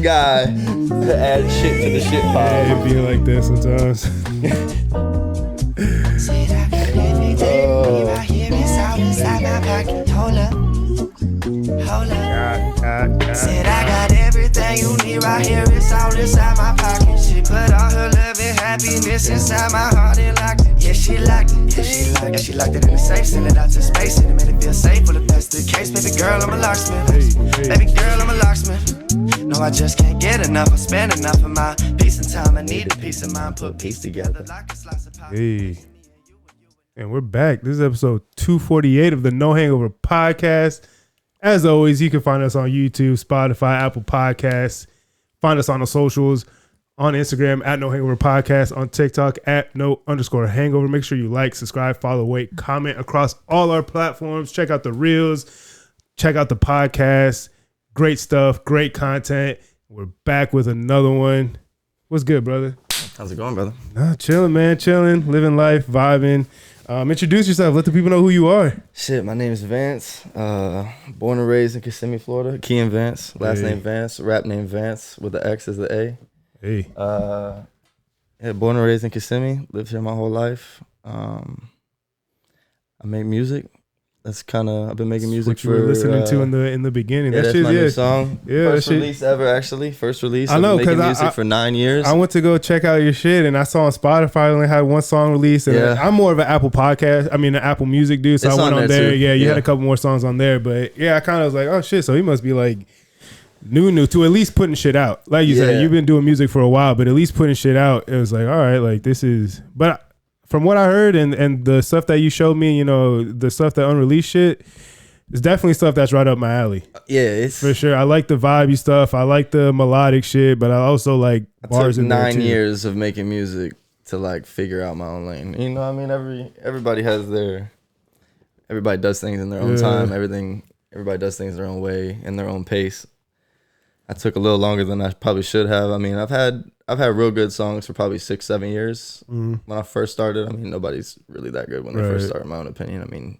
guy to add shit to the shit pile. Yeah, it be like that sometimes. Said I got everything you need right here. It's all inside my pocket. She put all her love and happiness inside my heart and locked it. Yeah, she liked it. Yeah, she liked it. She locked it in the safe, sent it out to space, and it made it feel safe. Well, if that's the case, baby girl, I'm a locksmith. Baby girl, I'm a locksmith. No, I just can't get enough. I spend enough of my peace and time. I need a peace of mind. Put peace together like a slice of pie. Hey. And we're back. This is episode 248 of the No Hangover podcast. As always, you can find us on YouTube, Spotify, Apple Podcasts. Find us on the socials, on Instagram at No Hangover Podcast, on TikTok at No_Hangover. Make sure you like, subscribe, follow, wait, comment across all our platforms. Check out the reels. Check out the podcast. Great stuff, great content. We're back with another one. What's good, brother? How's it going, brother? Chilling, man. Chilling, living life, vibing. Introduce yourself. Let the people know who you are. Shit, my name is Vance. Born and raised in Kissimmee, Florida. Key and Vance. Last name Vance. Rap name Vance with the X as the A. Hey. Yeah, born and raised in Kissimmee. Lived here my whole life. I make music. That's kind of, I've been making music what you were listening to in the beginning. Yeah, that's my new song. Yeah, first release ever, actually. First release. I know, because I've been making music for 9 years. I went to go check out your shit, and I saw on Spotify only had one song released. And I'm more of an Apple an Apple Music dude, so it's I went on there. Too. Yeah, you had a couple more songs on there, but yeah, I kind of was like, oh shit, so he must be like new to at least putting shit out. Like you said, you've been doing music for a while, but at least putting shit out, it was like, all right, like this is, but. From what I heard and the stuff that you showed me, you know, the stuff that unreleased shit, it's definitely stuff that's right up my alley. Yeah, it's for sure. I like the vibey stuff. I like the melodic shit, but I also like bars in there too. 9 years of making music to like figure out my own lane. You know what I mean? Everybody does things in their own time. Everybody does things their own way, in their own pace. I took a little longer than I probably should have. I mean, I've had real good songs for probably 6-7 years. When I first started, I mean, nobody's really that good when they first start, in my own opinion. I mean,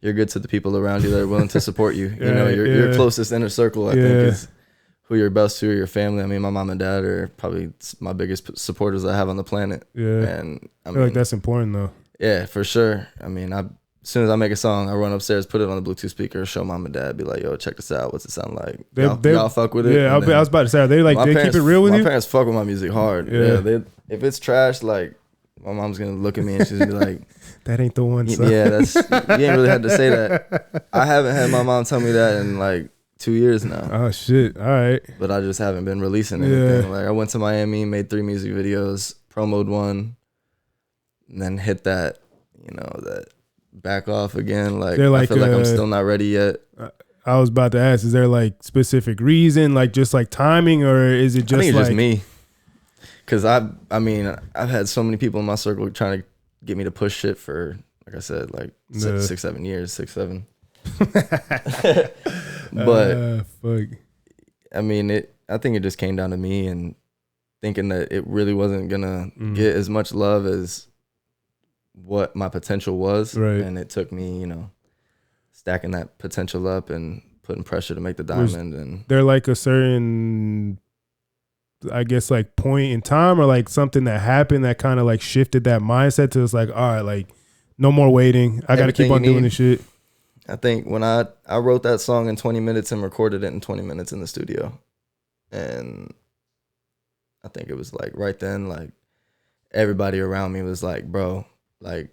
you're good to the people around you that are willing to support you. You know, your closest inner circle, I think, is who you're best to, or your family. I mean, my mom and dad are probably my biggest supporters I have on the planet. Yeah. And I feel like that's important, though. Yeah, for sure. I mean, as soon as I make a song, I run upstairs, put it on the Bluetooth speaker, show mom and dad, be like, yo, check this out. What's it sound like? Y'all fuck with it? Yeah, I was about to say, they keep it real with you? My parents fuck with my music hard. Yeah. If it's trash, like, my mom's going to look at me and she's going to be like, that ain't the one, son. Yeah, you ain't really had to say that. I haven't had my mom tell me that in like 2 years now. Oh, shit. All right. But I just haven't been releasing anything. Like, I went to Miami, made 3 music videos, promoed one, and then hit that, that back off again. Like, I feel like I'm still not ready yet. I was about to ask, is there like specific reason, like just like timing, or is it just I think like it's just me? Because I've had so many people in my circle trying to get me to push shit for, like I said, like 6-7 years, 6-7. But fuck. I mean, I think it just came down to me and thinking that it really wasn't gonna get as much love as what my potential was, and it took me, stacking that potential up and putting pressure to make the diamond. And they're like a certain, I guess, like point in time, or like something that happened that kind of like shifted that mindset to it's like, all right, like no more waiting. I got to keep on doing this shit. I think when I wrote that song in 20 minutes and recorded it in 20 minutes in the studio, and I think it was like right then, like everybody around me was like, bro, like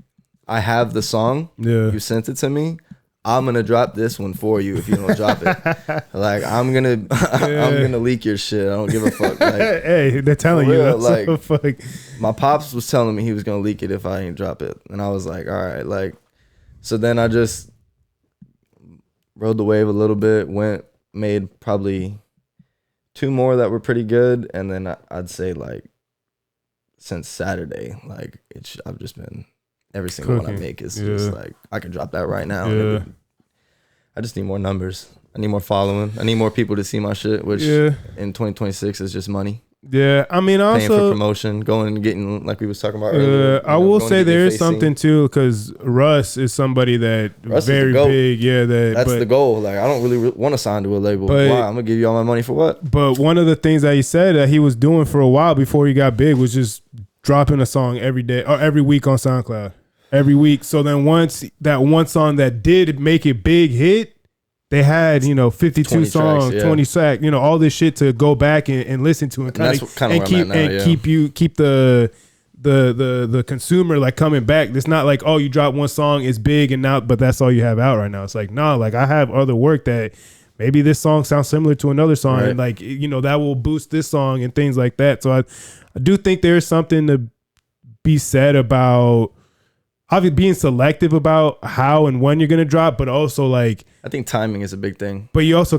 I have the song. Yeah. You sent it to me. I'm gonna drop this one for you if you don't drop it. Like I'm gonna leak your shit. I don't give a fuck. Like, hey, they're telling you. That's like, so fuck. My pops was telling me he was gonna leak it if I ain't drop it, and I was like, all right. Like, so then I just rode the wave a little bit. Made probably 2 more that were pretty good, and then I'd say like since Saturday, like I've just been. Every single one I make is just like, I can drop that right now. Yeah. I just need more numbers. I need more following. I need more people to see my shit, which in 2026 is just money. Yeah, I mean, paying for also promotion, going and getting, like we was talking about earlier. I will say there is something too, because Russ is somebody that Russ very is the GOAT. big. Yeah, that's the goal. Like, I don't really want to sign to a label. But, why? I'm gonna give you all my money for what? But one of the things that he said that he was doing for a while before he got big was just dropping a song every day or every week on SoundCloud. Every week. So then once that one song that did make it big hit, they had, 52 songs, tracks, yeah. 20 tracks, all this shit to go back and listen to and kind of keep the consumer like coming back. It's not like, oh, you drop one song, it's big and now, but that's all you have out right now. It's like, no, like I have other work that maybe this song sounds similar to another song, right. and like, that will boost this song and things like that. So I do think there's something to be said about obviously being selective about how and when you're going to drop, but also like, I think timing is a big thing. But you also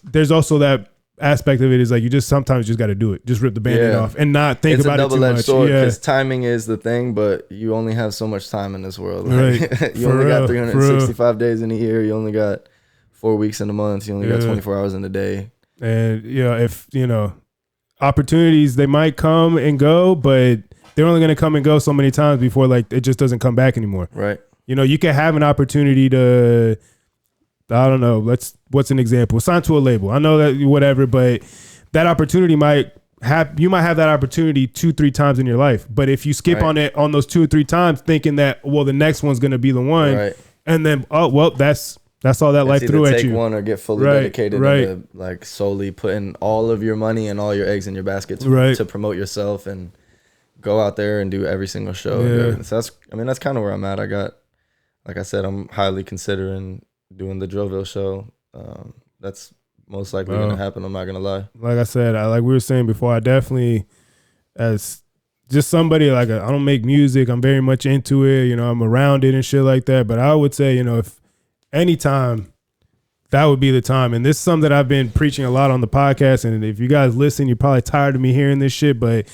there's also that aspect of it is like, you just sometimes just got to do it. Just rip the Band-Aid off and not think about it too much. It's a double-edged sword because timing is the thing, but you only have so much time in this world. Like, right. You only got 365 days in a year. You only got 4 weeks in a month. You only got 24 hours in a day. And, if, opportunities, they might come and go, but they're only going to come and go so many times before like it just doesn't come back anymore. Right. You can have an opportunity to, I don't know, what's an example? Sign to a label. I know that whatever, but that opportunity you might have that opportunity 2-3 times in your life. But if you skip on it on those 2 or 3 times thinking that, well, the next one's going to be the one, right. And then, oh, well, that's all that life threw at you. Take one or get fully dedicated into like solely putting all of your money and all your eggs in your basket to promote yourself and go out there and do every single show. Yeah. So that's kind of where I'm at. Like I said, I'm highly considering doing the Drillville show. That's most likely going to happen. I'm not going to lie. Like I said, like we were saying before, I definitely, as just somebody like, I don't make music. I'm very much into it. I'm around it and shit like that. But I would say, if anytime, that would be the time. And this is something that I've been preaching a lot on the podcast. And if you guys listen, you're probably tired of me hearing this shit. But,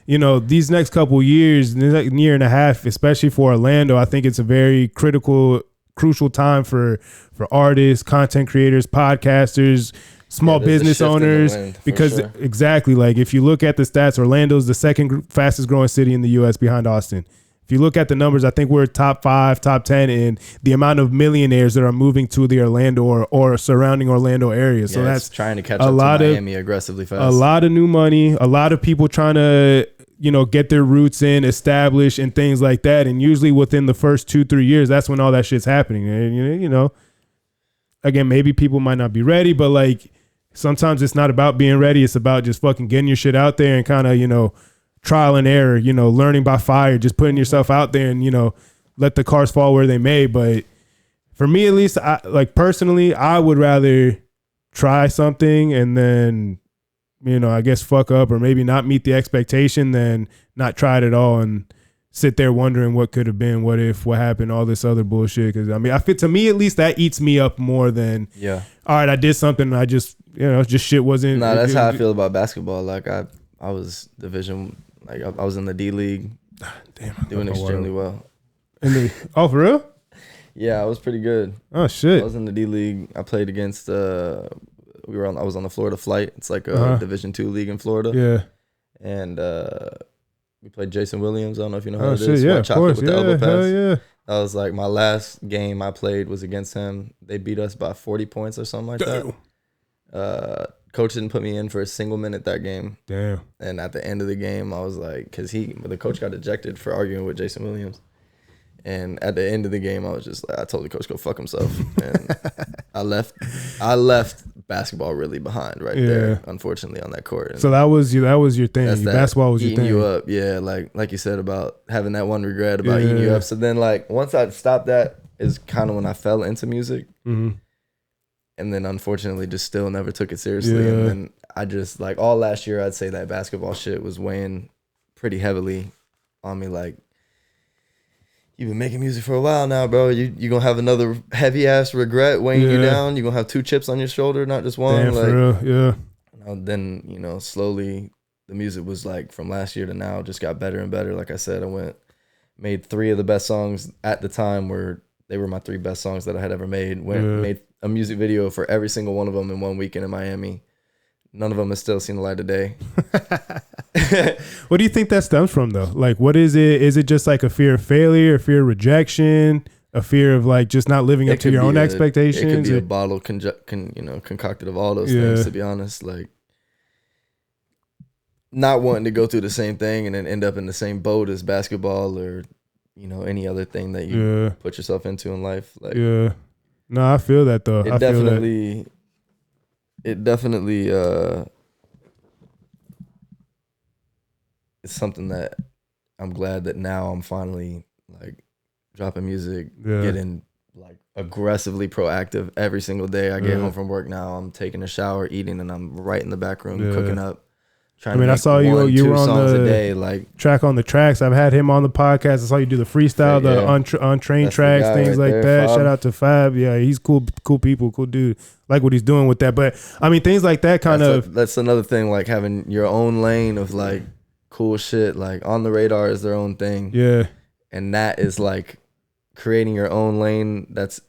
these next couple of years, year and a half, especially for Orlando, I think it's a very crucial time for artists, content creators, podcasters, small business owners, because exactly, like if you look at the stats, Orlando's the second fastest growing city in the US behind Austin. If you look at the numbers, I think we're top 5, top 10 in the amount of millionaires that are moving to the Orlando or surrounding Orlando area. So that's trying to catch up to Miami aggressively fast. A lot of new money, a lot of people trying to, get their roots in, establish and things like that. And usually within the first 2-3 years, that's when all that shit's happening. And, again, maybe people might not be ready, but like sometimes it's not about being ready. It's about just fucking getting your shit out there and kind of, trial and error, learning by fire, just putting yourself out there and, let the cars fall where they may. But for me, at least, personally, I would rather try something and then, I guess fuck up or maybe not meet the expectation than not try it at all and sit there wondering what could have been, what if, what happened, all this other bullshit. Because to me at least, that eats me up more than all right, I did something and I just just shit wasn't. Nah, that's how I feel about basketball. Like I was division, like I was in the D League, doing extremely well. Oh, for real? Yeah, I was pretty good. Oh shit! I was in the D League. I played against I was on the Florida Flight. It's like a Division II league in Florida. Yeah. And we played Jason Williams. I don't know if you know who it is. Yeah, of course. With the elbow pass. Yeah. That was like my last game I played was against him. They beat us by 40 points or something like that. Coach didn't put me in for a single minute that game. Damn. And at the end of the game, I was like, because the coach got ejected for arguing with Jason Williams. And at the end of the game, I was just like, I told the coach go fuck himself. And I left basketball really behind there, unfortunately, on that court. And so that was your thing. Basketball was your thing. Eating you up, yeah. Like you said about having that one regret about eating you up. So then, like once I stopped that, is kind of when I fell into music. Mm-hmm. And then unfortunately, just still never took it seriously. And then I just like all last year, I'd say that basketball shit was weighing pretty heavily on me. Like, you've been making music for a while now, bro. You gonna have another heavy ass regret weighing you down. You gonna have 2 chips on your shoulder, not just one. Damn, for real. Yeah. Then slowly the music was like from last year to now just got better and better. Like I said, made 3 of the best songs at the time they were my 3 best songs that I had ever made. Made a music video for every single one of them in one weekend in Miami. none of them has still seen the light of day. What do you think that stems from though? Like, what is it? Is it just like a fear of failure, a fear of rejection, a fear of like just not living up to your own expectations? It could be a bottle concocted of all those things, to be honest. Like, not wanting to go through the same thing and then end up in the same boat as basketball or, you know, any other thing that you put yourself into in life. Like, no, I feel that though. It definitely it's something that I'm glad that now I'm finally like dropping music, getting like aggressively proactive every single day. I get home from work now, I'm taking a shower, eating, and I'm right in the back room cooking up. I mean, I saw you were on songs a day, like track on the tracks. I've had him on the podcast. I saw you do the freestyle, the untrained tracks, things like that. Shout out to Fab. Yeah, he's cool people, cool dude. Like what he's doing with that. But I mean, things like that that's another thing, like having your own lane of like cool shit. Like On the Radar is their own thing. Yeah. And that is like creating your own lane it's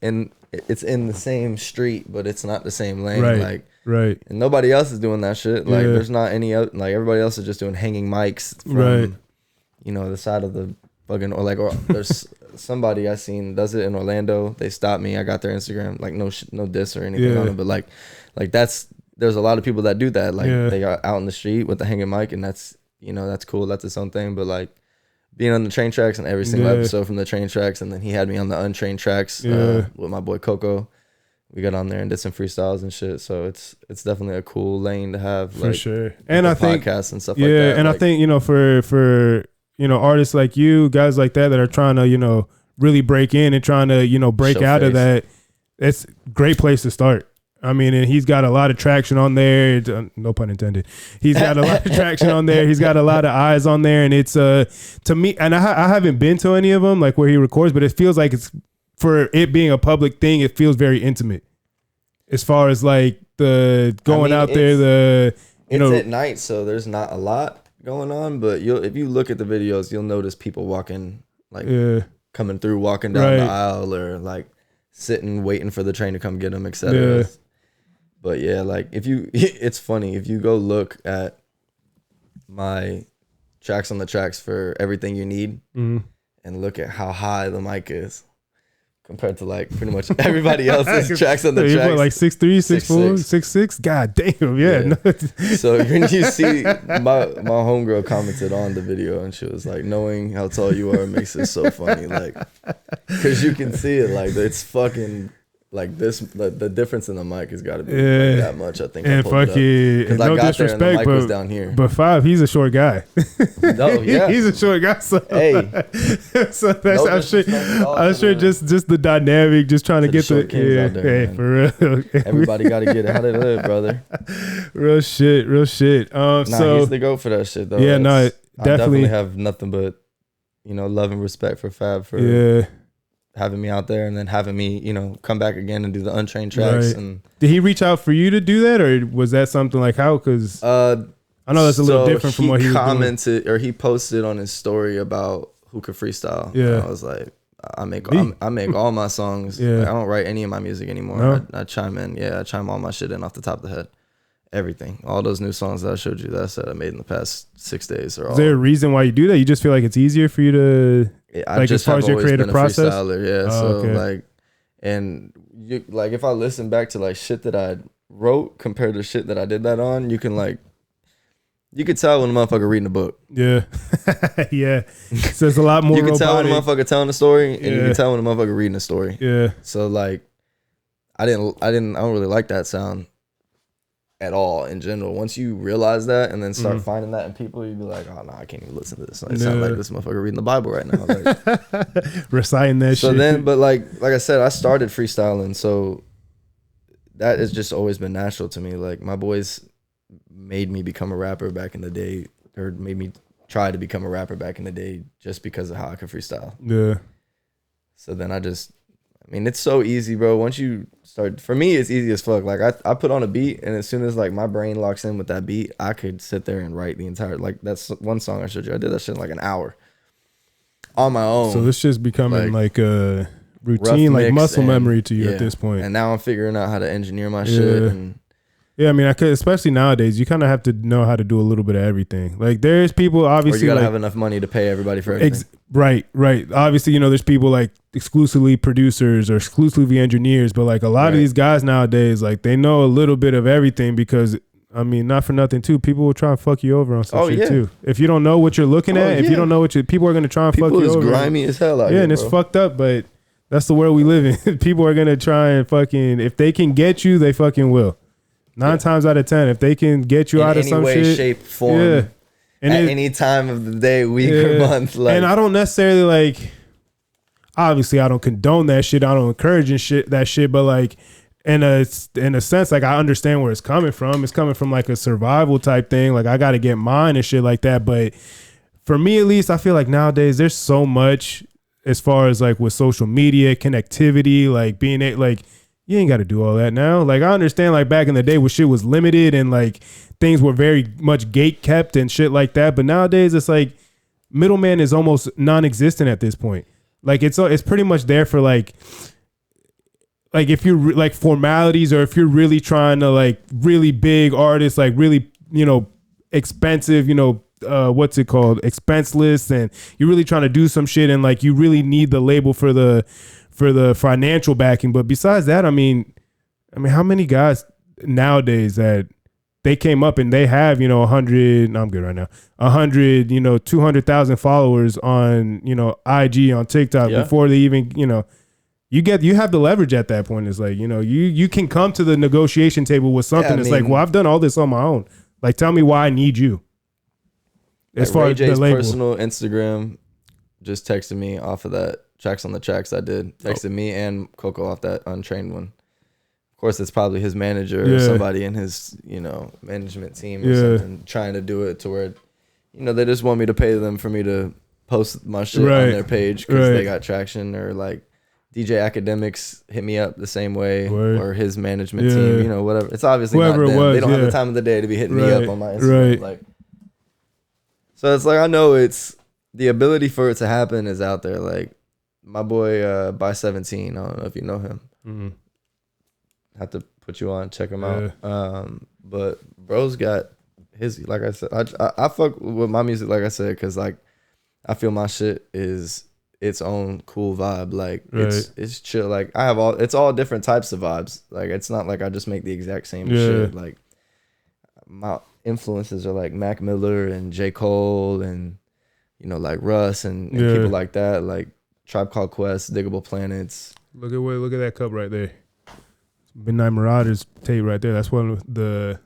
in the same street, but it's not the same lane. Right. And nobody else is doing that shit. Like there's not any other, like everybody else is just doing hanging mics from you know, the side of the fucking, or there's somebody I seen does it in Orlando. They stopped me. I got their Instagram, like no diss or anything on it, but like there's a lot of people that do that. Like they are out in the street with the hanging mic, and that's, you know, that's cool. That's its own thing. But like being on the train tracks and every single episode from the train tracks, and then he had me on the untrained tracks with my boy Coco. We got on there and did some freestyles and shit. So it's definitely a cool lane to have, for like, sure. And I think podcasts and stuff like that. And like, I think, you know, for you know, artists like you, guys like that are trying to, you know, really break in and trying to, you know, break out of that. It's a great place to start. I mean, and he's got a lot of traction on there. No pun intended. He's got a lot of traction on there. He's got a lot of eyes on there, and it's to me. And I haven't been to any of them, like where he records, but it feels like it's, for it being a public thing, it feels very intimate. As far as like the going out there, it's at night, so there's not a lot going on. But if you look at the videos, you'll notice people walking, like coming through, walking down the aisle, or like sitting, waiting for the train to come get them, etc. Yeah. But yeah, like it's funny if you go look at my tracks on the tracks for Everything You Need, and look at how high the mic is compared to like pretty much everybody else's tracks on the tracks. Like 6'3", 6'4", 6'6". God damn, yeah. So when you see my homegirl commented on the video, and she was like, "Knowing how tall you are makes it so funny," like, because you can see it, like it's fucking. Like this, the difference in the mic has got to be like that much. I think. And fuck it, because I got there and the mic was down here. But Five, he's a short guy. No, yeah, he's a short guy. So, hey, so that's I'm sure just the dynamic, just trying to get the out there, hey, for real. Everybody got to get it how they live, brother. Real shit. So he's the goat for that shit, though. Yeah, no, I definitely have nothing but, you know, love and respect for Fab for having me out there, and then having me, you know, come back again and do the untrained tracks. Right. And did he reach out for you to do that, or was that something like how? Because I know that's a little different from what he commented was doing. Or he posted on his story about who could freestyle. Yeah, and I was like, I make all my songs. Yeah, like, I don't write any of my music anymore. No? I chime in. Yeah, I chime all my shit in off the top of the head. Everything, all those new songs that I showed you that I said I made in the past 6 days are all. Is there a reason why you do that? You just feel like it's easier for you to, like, as far as your creative process? Yeah, like, and you, like, if I listen back to like shit that I wrote compared to shit that I did that on, you can like, you could tell when a motherfucker reading a book. Yeah, yeah. So it's a lot more. You can tell when a motherfucker telling a story, and you can tell when a motherfucker reading a story. Yeah. So like, I don't really like that sound at all in general. Once you realize that and then start finding that in people, you'd be like, oh no, I can't even listen to this. It sounds like this motherfucker reading the Bible right now, like, reciting that shit. So then, but like I said, I started freestyling, so that has just always been natural to me. Like, my boys made me become a rapper back in the day, or made me try to become a rapper back in the day, just because of how I could freestyle. Yeah. So then I mean, it's so easy, bro. Once you start, for me, it's easy as fuck. Like, I put on a beat, and as soon as like my brain locks in with that beat, I could sit there and write the entire, like, that's one song I showed you. I did that shit in like an hour on my own. So this shit's becoming like a routine, like muscle memory to you at this point. And now I'm figuring out how to engineer my shit, and Yeah, I mean, especially nowadays, you kind of have to know how to do a little bit of everything. Like, there's people obviously, or you gotta like, have enough money to pay everybody for everything. Right. Obviously, you know, there's people like exclusively producers or exclusively engineers, but like a lot of these guys nowadays, like they know a little bit of everything because, I mean, not for nothing too, people will try and fuck you over on some shit too. If you don't know what you're looking at, if you don't know what people are gonna try and fuck you over. People is grimy as hell out here, and it's fucked up, but that's the world we live in. People are gonna try and fucking, if they can get you, they fucking will. 9 times out of 10, if they can get you out of some shit, in any way, shape, form, and at any time of the day, week or month. Like, and I don't necessarily like. Obviously, I don't condone that shit. I don't encourage that shit. But like, in a sense, like I understand where it's coming from. It's coming from like a survival type thing. Like I got to get mine and shit like that. But for me, at least, I feel like nowadays there's so much as far as like with social media connectivity, like being like. You ain't got to do all that now. Like, I understand, like, back in the day where shit was limited and, like, things were very much gate kept and shit like that. But nowadays, it's like middleman is almost non-existent at this point. Like, it's pretty much there for, like if you're, like, formalities or if you're really trying to, like, really big artists, like, really, you know, expensive, you know, what's it called? Expense lists. And you're really trying to do some shit and, like, you really need the label for the financial backing. But besides that, I mean, how many guys nowadays that they came up and they have, you know, 100, no, I'm good right now, 100, you know, 200,000 followers on, you know, IG, on TikTok before they even, you know, you have the leverage at that point. It's like, you know, you can come to the negotiation table with something that's like, well, I've done all this on my own. Like, tell me why I need you. As far as the label. Personal Instagram just texted me off of that. Tracks on the Tracks I did. Texted me and Coco off that Untrained one. Of course, it's probably his manager or somebody in his, you know, management team or something trying to do it to where, you know, they just want me to pay them for me to post my shit on their page because they got traction. Or like DJ Academics hit me up the same way or his management team, you know, whatever. It's obviously whoever not them. Was, they don't have the time of the day to be hitting me up on my Instagram. Like, so it's like, I know it's the ability for it to happen is out there. Like, my boy by 17, I don't know if you know him. Mm-hmm. Have to put you on, check him out. But bro's got his, like I said, I fuck with my music, like I said, because like I feel my shit is its own cool vibe. Like it's chill. Like I have it's all different types of vibes. Like it's not like I just make the exact same shit. Like my influences are like Mac Miller and J. Cole and, you know, like Russ and people like that. Like Tribe Called Quest, Digable Planets. Look at that cup right there. Midnight Marauders tape right there. That's one of the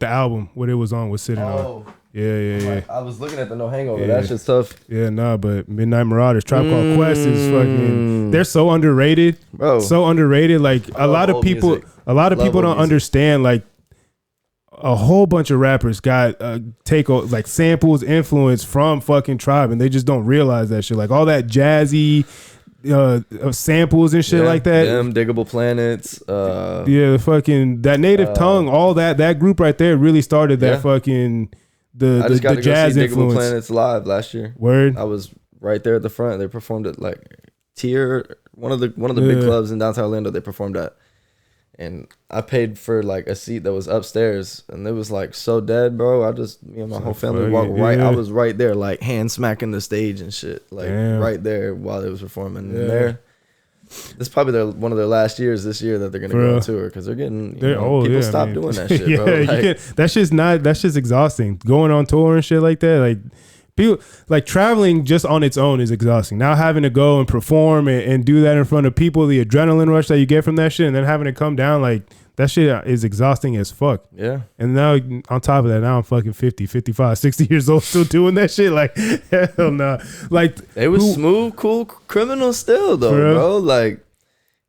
album what it was on was sitting on. Yeah. I was looking at the No Hangover. That shit's tough. Yeah, but Midnight Marauders, Tribe Called Quest is fucking. They're so underrated, bro. So underrated. Like a lot of people don't understand. Like a whole bunch of rappers got like samples, influence from fucking Tribe, and they just don't realize that shit. Like all that jazzy samples and shit like that. Them Digable Planets. The fucking that Native Tongue, all that group right there really started that fucking the jazz influence. Digable Planets live last year. Word. I was right there at the front. They performed at like Tier, one of the big clubs in downtown Orlando. They performed at. And I paid for like a seat that was upstairs, and it was like so dead, bro. Me and my whole family walked right. I was right there, like hand smacking the stage and shit, like right there while they was performing. And this is probably one of their last years this year that they're gonna go on tour because they're getting old. People stop doing that shit, bro. Like, that's just exhausting. Going on tour and shit like that, like. People like traveling just on its own is exhausting. Now having to go and perform and do that in front of people, the adrenaline rush that you get from that shit, and then having to come down, like that shit is exhausting as fuck. Yeah. And now on top of that, now I'm fucking 50, 55, 60 years old still doing that shit. Like, hell nah. Like they was smooth, cool criminals still though, bro. Like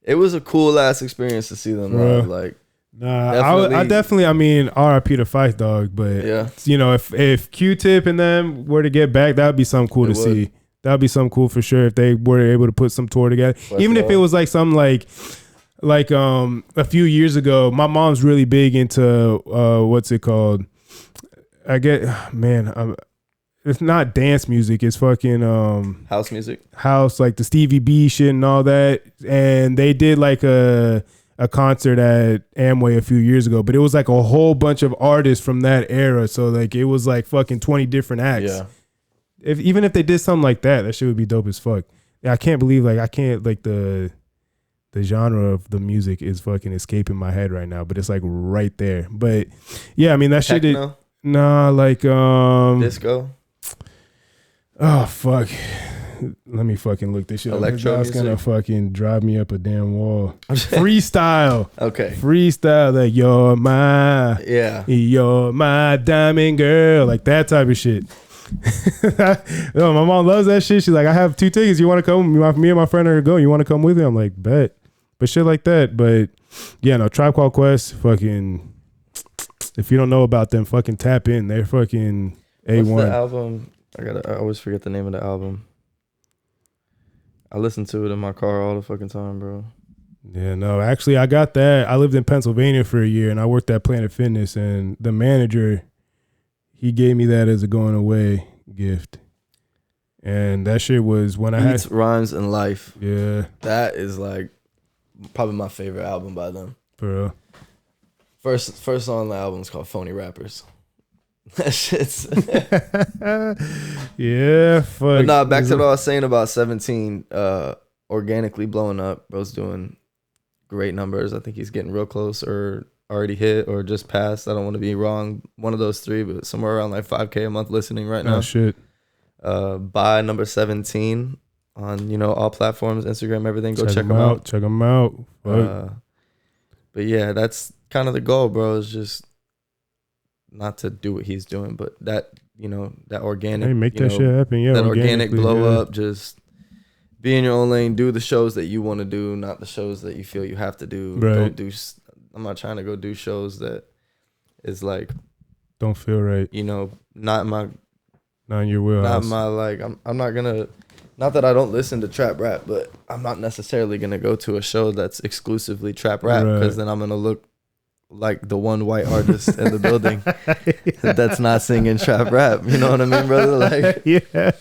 it was a cool ass experience to see them live. Like I definitely, I mean, RIP to Fight Dog, but you know, if Q-Tip and them were to get back, that would be something cool to see. That would be something cool for sure if they were able to put some tour together. Even if it was like something like a few years ago, my mom's really big into what's it called? It's not dance music. It's fucking house music. House, like the Stevie B shit and all that. And they did like a a concert at Amway a few years ago, but it was like a whole bunch of artists from that era. So like it was like fucking 20 different acts. Yeah. Even if they did something like that, that shit would be dope as fuck. I can't believe the genre of the music is fucking escaping my head right now, but it's like right there. But yeah, I mean that shit. Disco. Oh fuck. Let me fucking look this shit up. Electro That's gonna music. fucking drive me up a damn wall. Freestyle. Okay. Freestyle, like you're my diamond girl, like that type of shit. Yo, my mom loves that shit. She's like, I have 2 tickets. You want to come? Me and my friend are going. You want to come with me? I'm like, bet. But shit like that. But yeah, no, Tribe Called Quest, fucking, if you don't know about them, fucking tap in. They're fucking A1. What's the album? I always forget the name of the album. I listen to it in my car all the fucking time, bro. Yeah, no, actually, I got that. I lived in Pennsylvania for a year, and I worked at Planet Fitness, and the manager, he gave me that as a going away gift. And that shit was when I had Rhymes and Life. Yeah. That is like probably my favorite album by them. For real. First song on the album is called Phony Rappers. That shit's yeah, fuck. But nah, back to what I was saying about 17 organically blowing up. Bro's doing great numbers. I think he's getting real close or already hit or just passed. I don't want to be wrong. One of those 3, but somewhere around like 5K a month listening right now. Oh shit. By number 17 on, all platforms, Instagram, everything. Go check him out. Check him out. But yeah, that's kind of the goal, bro. Is just not to do what he's doing, but that, that organic. Hey, make that shit happen. Yeah. That organic blow up, just be in your own lane, do the shows that you want to do, not the shows that you feel you have to do. Right. I'm not trying to go do shows that is like, don't feel right. Not in your wheelhouse. Not my, like, I'm not gonna, not that I don't listen to trap rap, but I'm not necessarily gonna go to a show that's exclusively trap rap, because then I'm gonna look like the one white artist in the building that's not singing trap rap. You know what I mean, brother? Like, yeah.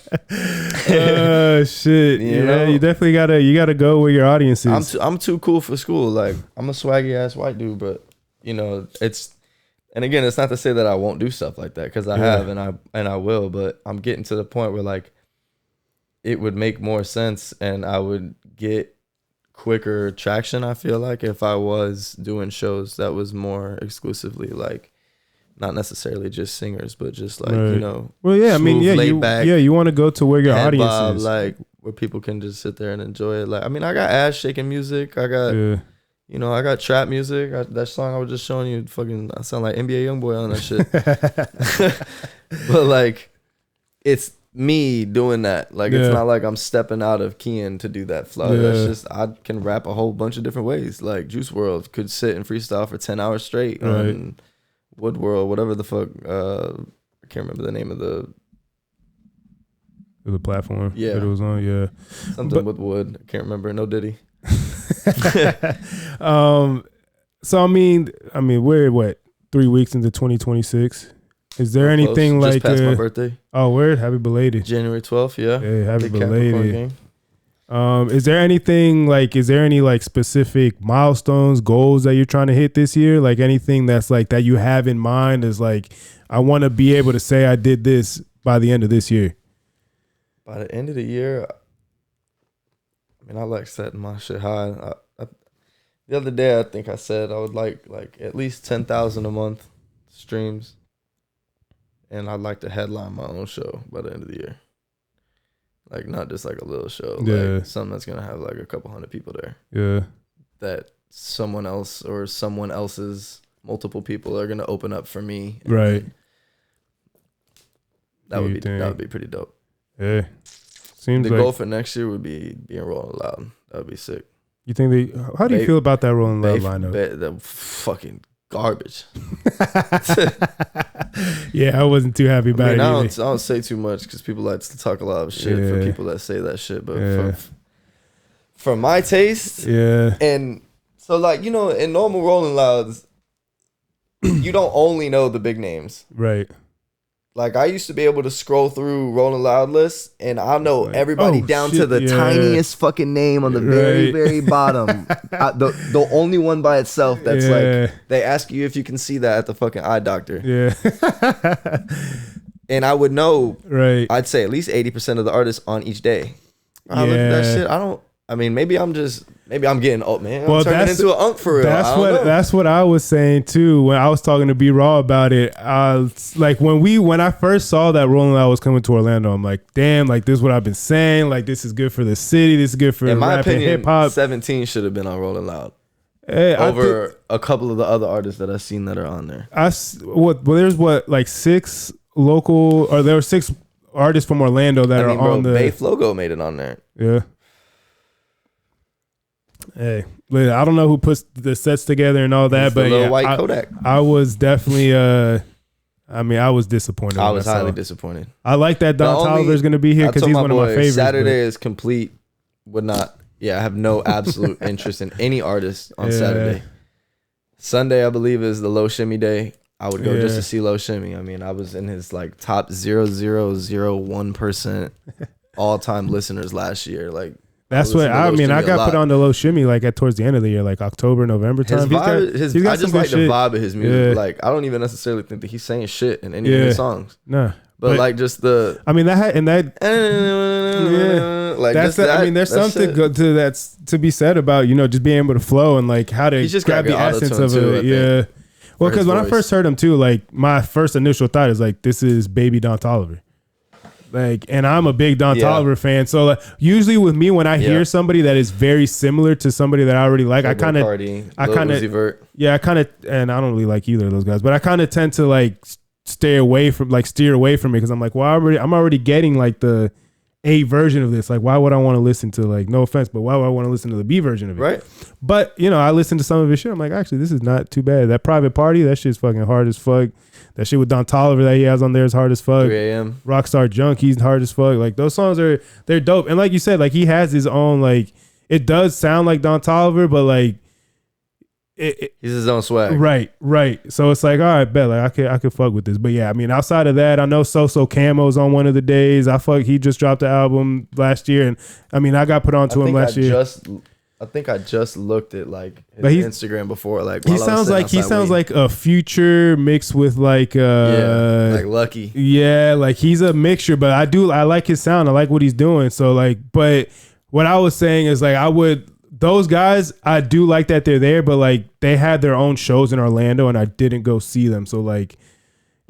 Shit. You definitely gotta go where your audience is. I'm too cool for school. Like, I'm a swaggy ass white dude, but and again, it's not to say that I won't do stuff like that, because I have and I will, but I'm getting to the point where like it would make more sense and I would get quicker traction, I feel like, if I was doing shows that was more exclusively like not necessarily just singers, but just like, well, yeah, I mean, you want to go to where your audience is, like where people can just sit there and enjoy it. Like, I mean, I got ass shaking music, I got I got trap music. That song I was just showing you, fucking, I sound like NBA YoungBoy on that shit. But like, it's me doing that. Like, it's not like I'm stepping out of keying to do that flow. That's just, I can rap a whole bunch of different ways. Like, Juice WRLD could sit and freestyle for 10 hours straight. On Wood World, whatever the fuck. I can't remember the name of the platform that it was on. Yeah, something with Wood. I can't remember. No Diddy. So I mean, we're 3 weeks into 2026. Is there anything close. like just past my birthday? Oh, word! Happy belated. January 12th. Yeah. Hey, happy belated. Is there anything like? Is there any like specific milestones, goals that you're trying to hit this year? Like anything that's like that you have in mind is like, I want to be able to say I did this by the end of this year. By the end of the year, I mean, I like setting my shit high. The other day, I think I said I would like at least 10,000 a month streams, and I'd like to headline my own show by the end of the year. Like, not just like a little show, like something that's gonna have like a couple hundred people there. Yeah, that someone else or someone else's multiple people are gonna open up for me. Right. That would be pretty dope. Yeah. Seems the like goal for next year would be being Rolling Loud. That would be sick. You think how do you feel about that Rolling Loud lineup? The fucking garbage. Yeah, I wasn't too happy about it. I don't say too much because people like to talk a lot of shit for people that say that shit. But for my taste, and so like, in normal Rolling Louds, you don't only know the big names, right? Like I used to be able to scroll through Rolling Loud lists, and I know everybody down to the tiniest fucking name on the very bottom. The only one by itself that's like they ask you if you can see that at the fucking eye doctor. Yeah. And I would know. Right. I'd say at least 80% of the artists on each day. I look at that shit. I mean, maybe I'm getting old, man. I'm turning into an unk for real. That's what I was saying too when I was talking to B Raw about it. Like when I first saw that Rolling Loud was coming to Orlando, I'm like, damn, like this is what I've been saying. Like this is good for the city. This is good for in my rap opinion. and hip hop. 17 should have been on Rolling Loud over a couple of the other artists that I've seen that are on there. There's like 6 local, or there were 6 artists from Orlando that are on the. Bay Flogo made it on there. Yeah. Hey, I don't know who puts the sets together and all that, but yeah, white Kodak. I was definitely. I was disappointed. I was highly disappointed. I like that Don Toliver's going to be here because he's one of my favorites. Saturday is complete. Would not. Yeah, I have no absolute interest in any artist on Saturday. Sunday, I believe, is the Low Shimmy day. I would go just to see Low Shimmy. I mean, I was in his like top 0.001% all time listeners last year. Like. That's what I got put on the Low Shimmy like towards the end of the year, like October, November time. I just like the vibe of his music. Yeah. Like I don't even necessarily think that he's saying shit in any of his songs. No, but like just the. I mean like that's that. I mean, there's something to be said about just being able to flow and like how to grab the essence of it. Yeah. Well, because when I first heard him too, like my first initial thought is like this is Baby Don Toliver. Like, and I'm a big Don Toliver fan. So like, usually with me, when I hear somebody that is very similar to somebody that I already like, I kind of, and I don't really like either of those guys, but I kind of tend to like steer away from it. Cause I'm like, well, I'm already getting like the A version of this. Like, why would I want to listen to like, no offense, but why would I want to listen to the B version of it? Right. But I listened to some of his shit. I'm like, actually, this is not too bad. That Private Party, that shit's fucking hard as fuck. That shit with Don Toliver that he has on there is hard as fuck. 3 a.m. Rockstar Junkie's hard as fuck. Like those songs they're dope. And like you said, like he has his own, like it does sound like Don Toliver, but like he's his own swag. Right. So it's like, all right, bet like I could fuck with this. But yeah, I mean outside of that, I know So Camo's on one of the days. He just dropped the album last year, and I mean I got put onto him last year. I think I just looked at like his Instagram before. Like he sounds like a Future mixed with like like Lucky. Yeah, like he's a mixture, but I like his sound. I like what he's doing. So like, but what I was saying is like those guys, I do like that they're there, but like they had their own shows in Orlando and I didn't go see them. So like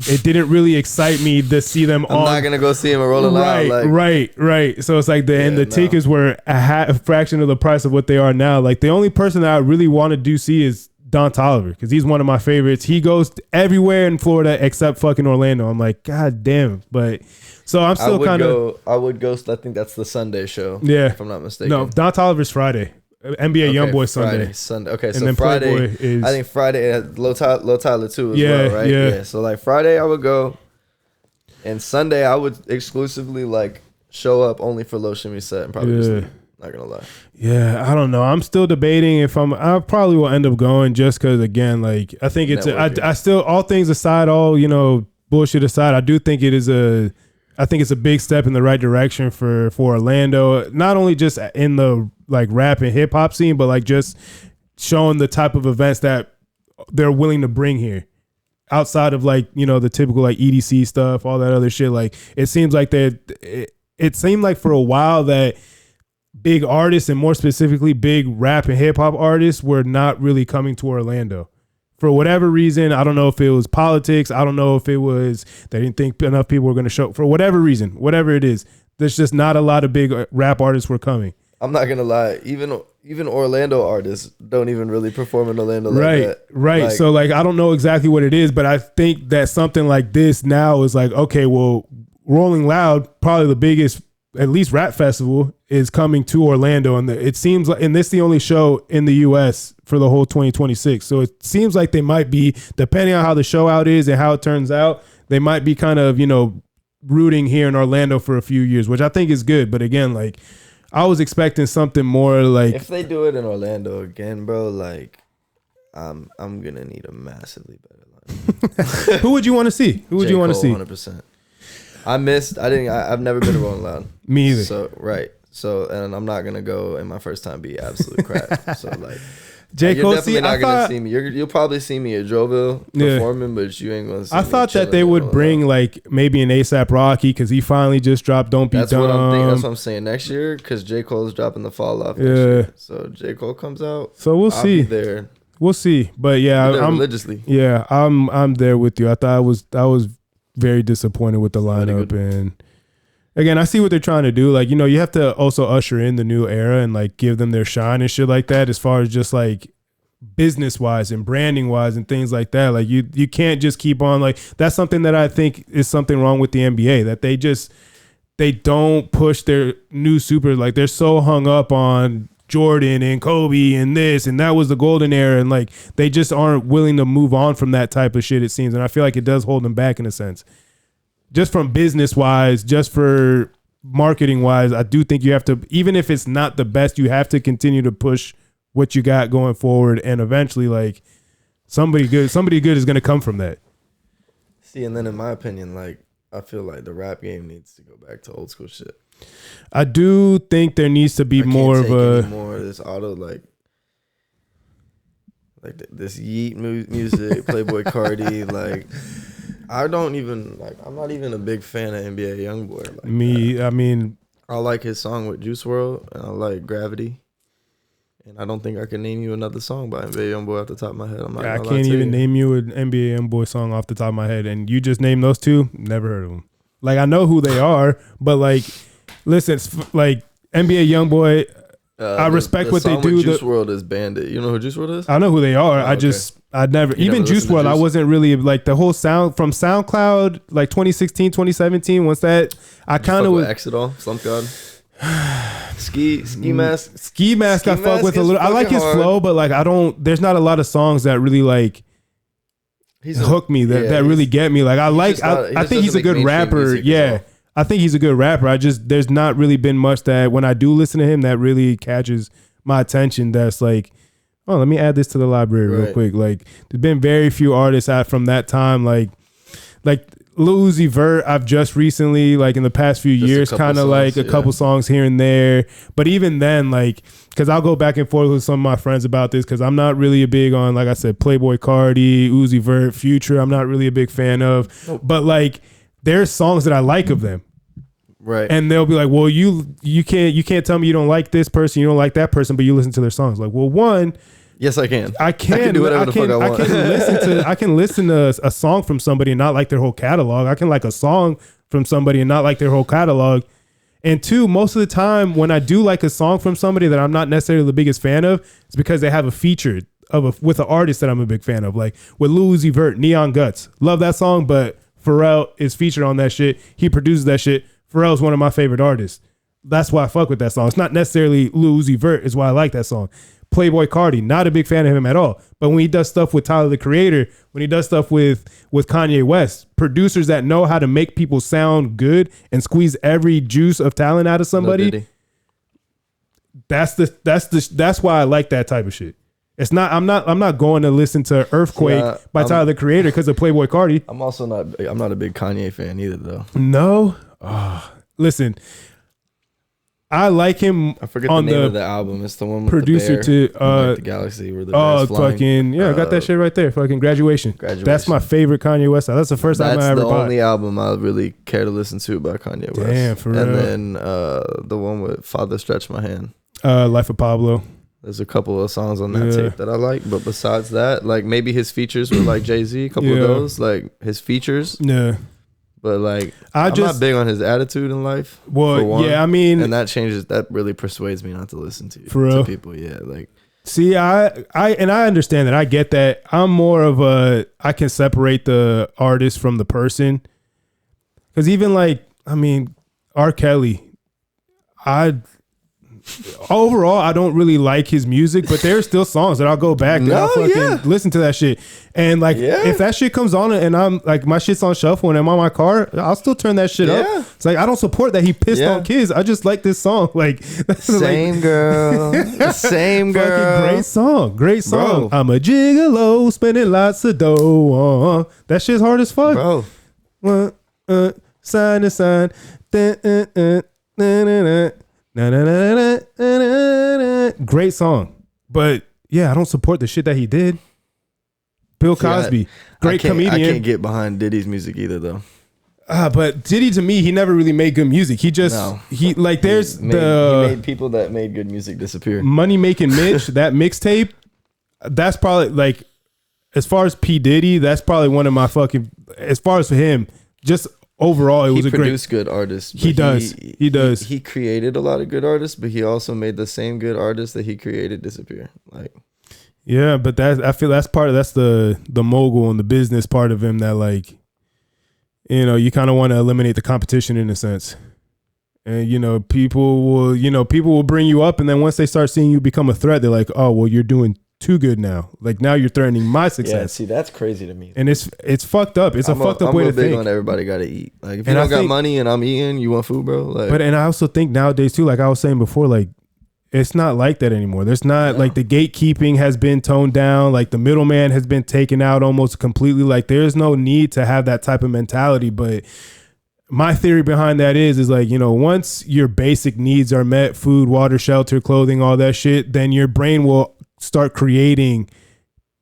it didn't really excite me to see them I'm not gonna go see him Rolling Loud. Right. So it's like the tickets were a fraction of the price of what they are now. Like the only person that I really want to see is Don Toliver because he's one of my favorites. He goes everywhere in Florida except fucking Orlando. I'm like, God damn. But so I'm still kind of. I would go. I think that's the Sunday show. Yeah, if I'm not mistaken. No, Don Toliver's Friday. NBA Youngboy Sunday. Okay, and so then Friday is, I think Friday Low Tyler too as well, right? Yeah. So like Friday I would go, and Sunday I would exclusively like show up only for Low Shimmy set and probably just leave. Not gonna lie. Yeah, I don't know. I'm still debating if I probably will end up going just because again, like I think it's I still all things aside, all bullshit aside, I do think it is I think it's a big step in the right direction for Orlando, not only just in the like rap and hip hop scene, but like just showing the type of events that they're willing to bring here outside of like, the typical like EDC stuff, all that other shit. Like it seems like it seemed like for a while that big artists and more specifically big rap and hip hop artists were not really coming to Orlando. For whatever reason, I don't know if it was politics. I don't know if it was they didn't think enough people were going to show. For whatever reason, whatever it is, there's just not a lot of big rap artists were coming. I'm not going to lie. Even Orlando artists don't even really perform in Orlando like that. Right. So like, I don't know exactly what it is, but I think that something like this now is like, okay, well, Rolling Loud, probably the biggest, at least rap festival, is coming to Orlando, and it seems like, and this is the only show in the U.S. for the whole 2026. So it seems like they might be, depending on how the show out is and how it turns out, they might be kind of rooting here in Orlando for a few years, which I think is good. But again, like I was expecting something more like if they do it in Orlando again, bro. Like I'm gonna need a massively better lineup. Who would you want to see? Who would you want to see? 100%. I've never been to Rolling Loud. Me either. So right. So and I'm not gonna go and my first time be absolute crap. So like J. Cole, you're definitely not gonna see me. You'll probably see me at Droville performing, but you ain't gonna see me. I thought that they would bring like maybe an ASAP Rocky because he finally just dropped Don't Be Dumb. That's what I'm saying next year because J. Cole's dropping the Fall Off next year. So J. Cole comes out. So we'll see. Be there. We'll see. But yeah, I'm religiously. Yeah, I'm there with you. I thought I was very disappointed with the lineup, and again, I see what they're trying to do. Like, you know, you have to also usher in the new era and like give them their shine and shit like that. As far as just like business wise and branding wise and things like that. Like you can't just keep on like that's something that I think is something wrong with the NBA, that they don't push their new super. Like they're so hung up on Jordan and Kobe and this and that was the golden era, and like they just aren't willing to move on from that type of shit, it seems. And I feel like it does hold them back in a sense. Just from business wise, just for marketing wise, I do think you have to, even if it's not the best, you have to continue to push what you got going forward, and eventually like somebody good is going to come from that. See, and then in my opinion, like I feel like the rap game needs to go back to old school shit. I do think there needs to be more of this auto like this Yeet music, Playboy Cardi. Like I don't even like. I'm not even a big fan of NBA YoungBoy. Like me, that. I mean, I like his song with Juice WRLD, and I like Gravity. And I don't think I can name you another song by NBA YoungBoy off the top of my head. I can't even name you an NBA YoungBoy song off the top of my head, and you just named those two. Never heard of them. Like I know who they are, but like. Listen, like NBA YoungBoy, I respect what they do. Juice WRLD is Bandit. You know who Juice WRLD is? I know who they are. I never even Juice WRLD. I wasn't really like the whole sound from SoundCloud, like 2016, 2017. Once that, I kind of was Exit off Slump God. Ski Mask. Ski Mask. I fuck with a little. I like his flow, but like I don't. There's not a lot of songs that really like. Hook me that really get me. Like I think he's a good rapper. Yeah. I think he's a good rapper. There's not really been much that when I do listen to him that really catches my attention. That's like, oh, let me add this to the library real quick. Like, there's been very few artists out from that time. Like Lil Uzi Vert, I've just recently, like in the past few years, kind of like a couple songs here and there. But even then, like, because I'll go back and forth with some of my friends about this, because I'm not really a big on, like I said, Playboy Cardi, Uzi Vert, Future. I'm not really a big fan of. Nope. But like, there's songs that I like of them. Right. And they'll be like, well, you can't tell me you don't like this person, you don't like that person, but you listen to their songs. Like, well, one, yes, I can. I can do whatever the fuck I want. I can listen to a song from somebody and not like their whole catalog. I can like a song from somebody and not like their whole catalog. And two, most of the time when I do like a song from somebody that I'm not necessarily the biggest fan of, it's because they have a feature with an artist that I'm a big fan of. Like with Lil Uzi Vert, Neon Guts. Love that song, but Pharrell is featured on that shit. He produces that shit. Pharrell's one of my favorite artists. That's why I fuck with that song. It's not necessarily Lil Uzi Vert is why I like that song. Playboy Cardi, not a big fan of him at all. But when he does stuff with Tyler, the Creator, when he does stuff with Kanye West, producers that know how to make people sound good and squeeze every juice of talent out of somebody, that's why I like that type of shit. It's not. I'm not going to listen to Earthquake by Tyler, the Creator, because of Playboy Cardi. I'm not a big Kanye fan either, though. No, listen. I like him. I forget the name of the album. It's the one with producer the bear, to the galaxy where the bear's flying. Fucking I got that shit right there. Fucking graduation. That's my favorite Kanye West album. That's the first album I ever bought. That's the only album I really care to listen to by Kanye West. Damn, for real. And then the one with Father Stretch My Hand. Life of Pablo. There's a couple of songs on that tape that I like, but besides that, like maybe his features were like Jay-Z, a couple of those, like his features. Yeah. But like, I'm not big on his attitude in life. Well, yeah, I mean, and that really persuades me not to listen to people. Yeah, like, see, I understand that. I get that. I'm more of I can separate the artist from the person, because even like, I mean, R. Kelly, overall, I don't really like his music, but there's still songs that I'll go back and I'll fucking listen to that shit. And like, if that shit comes on and I'm like, my shit's on shuffle and I'm on my car, I'll still turn that shit up. It's like, I don't support that he pissed on kids. I just like this song. Like, same girl, same girl. Great song. Bro. I'm a gigolo, spending lots of dough. That shit's hard as fuck, bro. Sign to sign. Great song. But yeah, I don't support the shit that he did. Bill Cosby, great comedian. I can't get behind Diddy's music either, though. But Diddy, to me, he never really made good music. He just he made people that made good music disappear. Money Making Mitch, that mixtape, that's probably like, as far as P Diddy, that's probably one of my fucking, as far as for him, just overall, it was a great. He produced good artists. He does. He created a lot of good artists, but he also made the same good artists that he created disappear. Like. Yeah, but I feel that's the mogul and the business part of him that, like, you know, you kind of want to eliminate the competition in a sense. And, you know, people will bring you up, and then once they start seeing you become a threat, they're like, oh, well, you're doing too good now. Like, now you're threatening my success. Yeah, see, that's crazy to me. And it's fucked up. It's a fucked up way to think. I'm big on everybody got to eat. Like, if you don't got money and I'm eating, you want food, bro? Like, and I also think nowadays too, like I was saying before, like, it's not like that anymore. There's not like the gatekeeping has been toned down. Like the middleman has been taken out almost completely. Like there's no need to have that type of mentality. But my theory behind that is like, you know, once your basic needs are met, food, water, shelter, clothing, all that shit, then your brain will start creating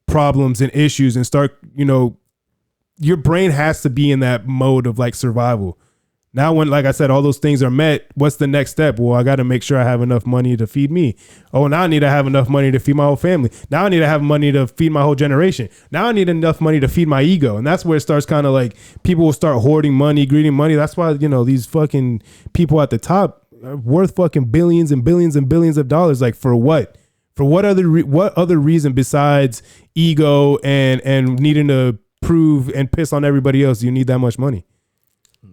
problems and issues and start, you know, your brain has to be in that mode of like survival. Now, when, like I said, all those things are met, what's the next step? Well, I got to make sure I have enough money to feed me. Oh, now I need to have enough money to feed my whole family. Now I need to have money to feed my whole generation. Now I need enough money to feed my ego. And that's where it starts kind of like people will start hoarding money, greeding money. That's why, you know, these fucking people at the top are worth fucking billions and billions and billions of dollars. Like for what? For what other reason besides ego and needing to prove and piss on everybody else? You need that much money.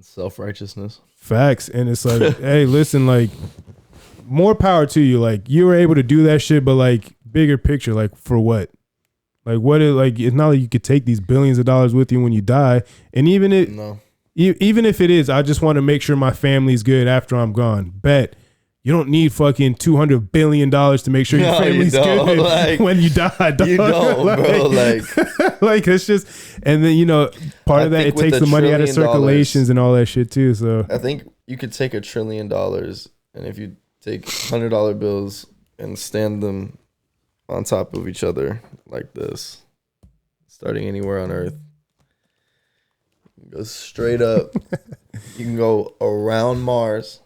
Self-righteousness. Facts. And it's like, hey, listen, like, more power to you. Like, you were able to do that shit, but like, bigger picture, like, for what? Like, what is, like, it's not like you could take these billions of dollars with you when you die. And even if it is, I just want to make sure my family's good after I'm gone. Bet. You don't need fucking $200 billion to make sure your family's good like, when you die. Dog. You don't, like, bro. Like, like it's just, and then, you know, part of that, it takes the money out of circulations and all that shit too. So I think you could take $1 trillion, and if you take $100 bills and stand them on top of each other like this, starting anywhere on Earth, go straight up. You can go around Mars.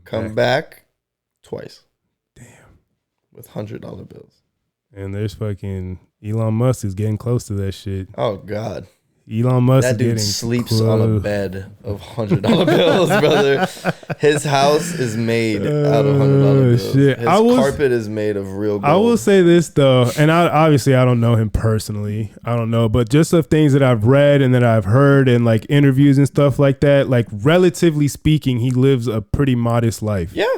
Come back twice. Damn. With $100 bills. And there's fucking Elon Musk is getting close to that shit. Oh God. Elon Musk that dude sleeps on a bed of $100 bills, brother. His house is made out of $100 bills. Shit. His carpet is made of real gold. I will say this though, and I don't know him personally. I don't know, but just of things that I've read and that I've heard and like interviews and stuff like that, like relatively speaking, he lives a pretty modest life. Yeah.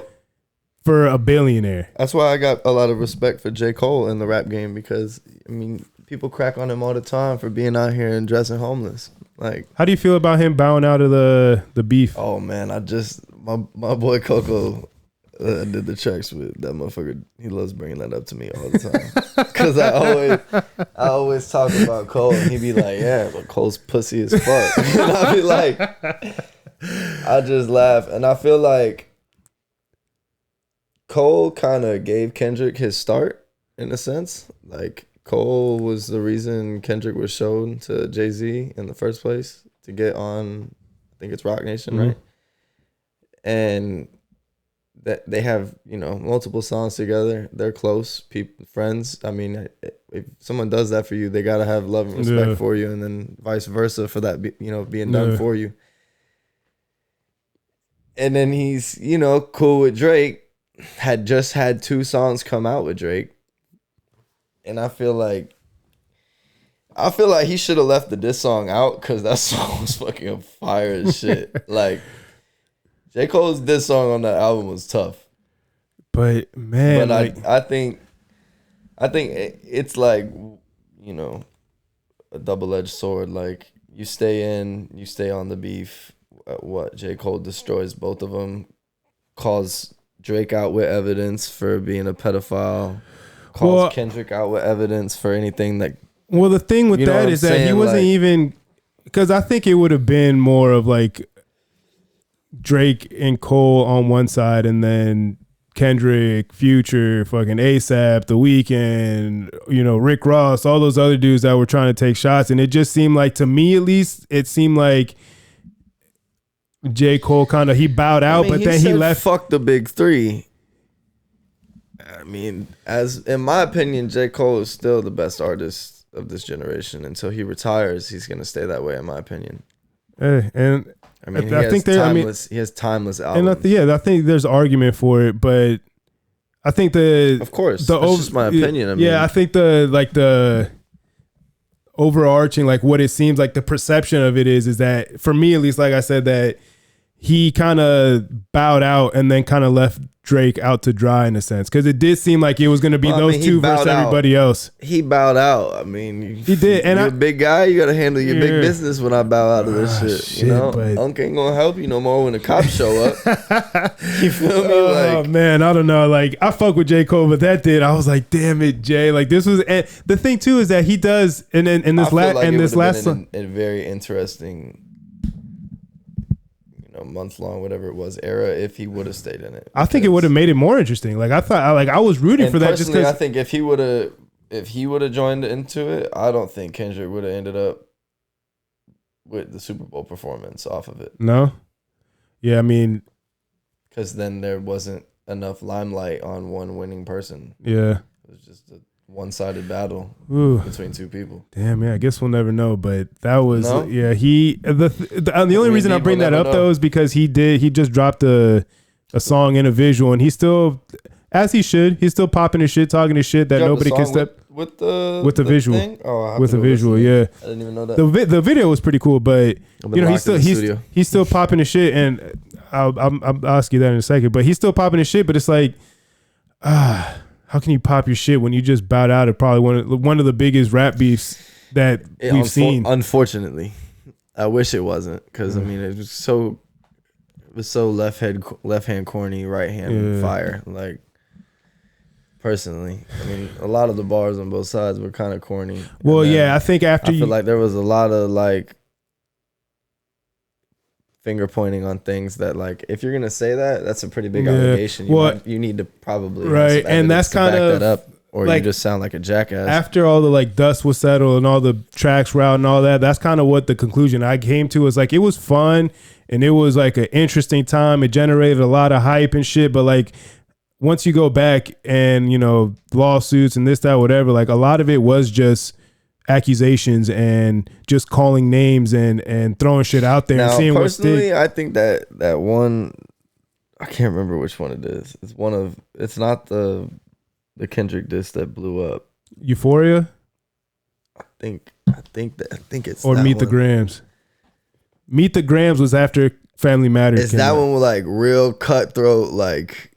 For a billionaire. That's why I got a lot of respect for J. Cole in the rap game because, I mean, people crack on him all the time for being out here and dressing homeless. Like, how do you feel about him bowing out of the beef? Oh man, my boy Coco did the checks with that motherfucker. He loves bringing that up to me all the time because I always talk about Cole and he'd be like, yeah, but Cole's pussy as fuck. And I'd be like, I just laugh, and I feel like Cole kind of gave Kendrick his start in a sense. Like, Cole was the reason Kendrick was shown to Jay-Z in the first place to get on, I think it's Rock Nation, right? And that they have, you know, multiple songs together. They're close, friends. I mean, if someone does that for you, they got to have love and respect for you, and then vice versa for that, you know, being done for you. And then he's, you know, cool with Drake. Had just had 2 songs come out with Drake. And I feel like he should have left the diss song out because that song was fucking fire as shit. Like, J. Cole's diss song on that album was tough. But man, but I think it's like, you know, a double-edged sword. Like, you stay on the beef. What, J. Cole destroys both of them, calls Drake out with evidence for being a pedophile, calls Kendrick out with evidence for anything that. Well, the thing with that is that he wasn't even, because I think it would have been more of like Drake and Cole on one side, and then Kendrick, Future, fucking ASAP, The Weeknd, you know, Rick Ross, all those other dudes that were trying to take shots. And it just seemed like, to me at least, it seemed like J. Cole kind of, he bowed out, but then he left. Fuck the big three. I mean, as in my opinion, J. Cole is still the best artist of this generation. Until he retires, he's gonna stay that way, in my opinion. And I mean, I think he has timeless albums. And I think there's argument for it, but I think of course, that's just my opinion. I mean, I think the overarching, like what it seems like the perception of it is that, for me at least, like I said, that he kind of bowed out and then kind of left Drake out to dry in a sense, because it did seem like it was going to be those two versus everybody else. He bowed out. I mean, he did. And you're a big guy. You got to handle your big business when I bow out of this shit. You know, Unc ain't gonna help you no more when the cops show up. You feel me? Oh man, I don't know. Like, I fuck with J. Cole, but I was like, damn it, Jay. Like, this was, and the thing too is that he does, and in this last song, a very interesting, month long, whatever it was, era, if he would have stayed in it. I think it would have made it more interesting. Like, I was rooting for that, just because I think if he would have joined into it, I don't think Kendrick would have ended up with the Super Bowl performance off of it. No? Yeah, I mean, because then there wasn't enough limelight on one winning person. Yeah. It was just a one-sided battle between two people. Damn, yeah, I guess we'll never know. But that was the only reason I bring that up though is because he just dropped a song and a visual, and he's still, as he should, he's still popping his shit, talking his shit that nobody can step with the visual thing? Oh, with the visual. Yeah, I didn't even know that. The video was pretty cool, but he's still popping his shit, and I'll ask you that in a second. But he's still popping his shit, but it's like, how can you pop your shit when you just bowed out of probably one of the biggest rap beefs that we've seen? Unfortunately, I wish it wasn't, because I mean, it was so left hand corny, right hand fire. Like, personally, I mean, a lot of the bars on both sides were kind of corny. Well, I think I feel like there was a lot of like finger pointing on things that, like, if you're gonna say that, that's a pretty big allegation. You need to probably right, and that's kind of that up, or like, you just sound like a jackass. After all the like dust was settled and all the tracks were out and all that, that's kind of what the conclusion I came to is, like, it was fun and it was like an interesting time. It generated a lot of hype and shit, but like, once you go back and, you know, lawsuits and this, that, whatever, like, a lot of it was just accusations and just calling names and throwing shit out there and seeing what stick. I think that one, I can't remember which one it is. It's not the Kendrick diss that blew up. Euphoria? I think it's or Meet the Grams. Meet the Grams was after Family Matters. Is that one with like real cutthroat, like,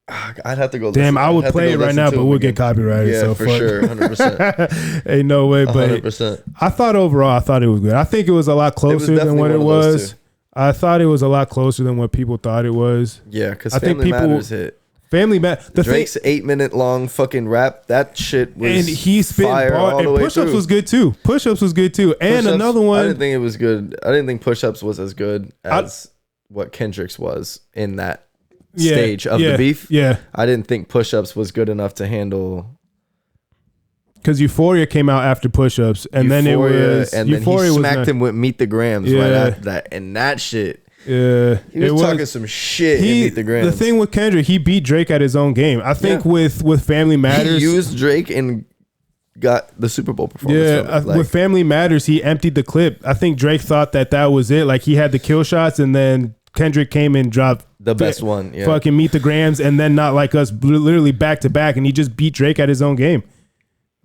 I'd have to go. Damn, I would play it right now, but we'll get copyrighted. Yeah, so for sure, 100%. Ain't no way, but 100%. I thought it was good. I think it was a lot closer than what it was. I thought it was a lot closer than what people thought it was. Yeah, because Family Matters hit. Family Matters. Drake's 8-minute long fucking rap, that shit was and he spit fire all the way Push Ups through. was good too. Push-Ups was good too. And Push-Ups, another one. I didn't think it was good. I didn't think Push Ups was as good as what Kendrick's was in that stage of the beef. Yeah. I didn't think Push Ups was good enough to handle. Because Euphoria came out after Push Ups, and then it was Euphoria. Then he smacked him with Meet the Grams right after that, and that shit. Yeah, he was talking some shit in Meet the Grams. The thing with Kendrick, he beat Drake at his own game. I think with Family Matters, he used Drake and got the Super Bowl performance. Yeah, with Family Matters, he emptied the clip. I think Drake thought that was it. Like, he had the kill shots, and then Kendrick came and dropped the best one. Yeah. Fucking Meet the Grams, and then Not Like Us, literally back to back, and he just beat Drake at his own game.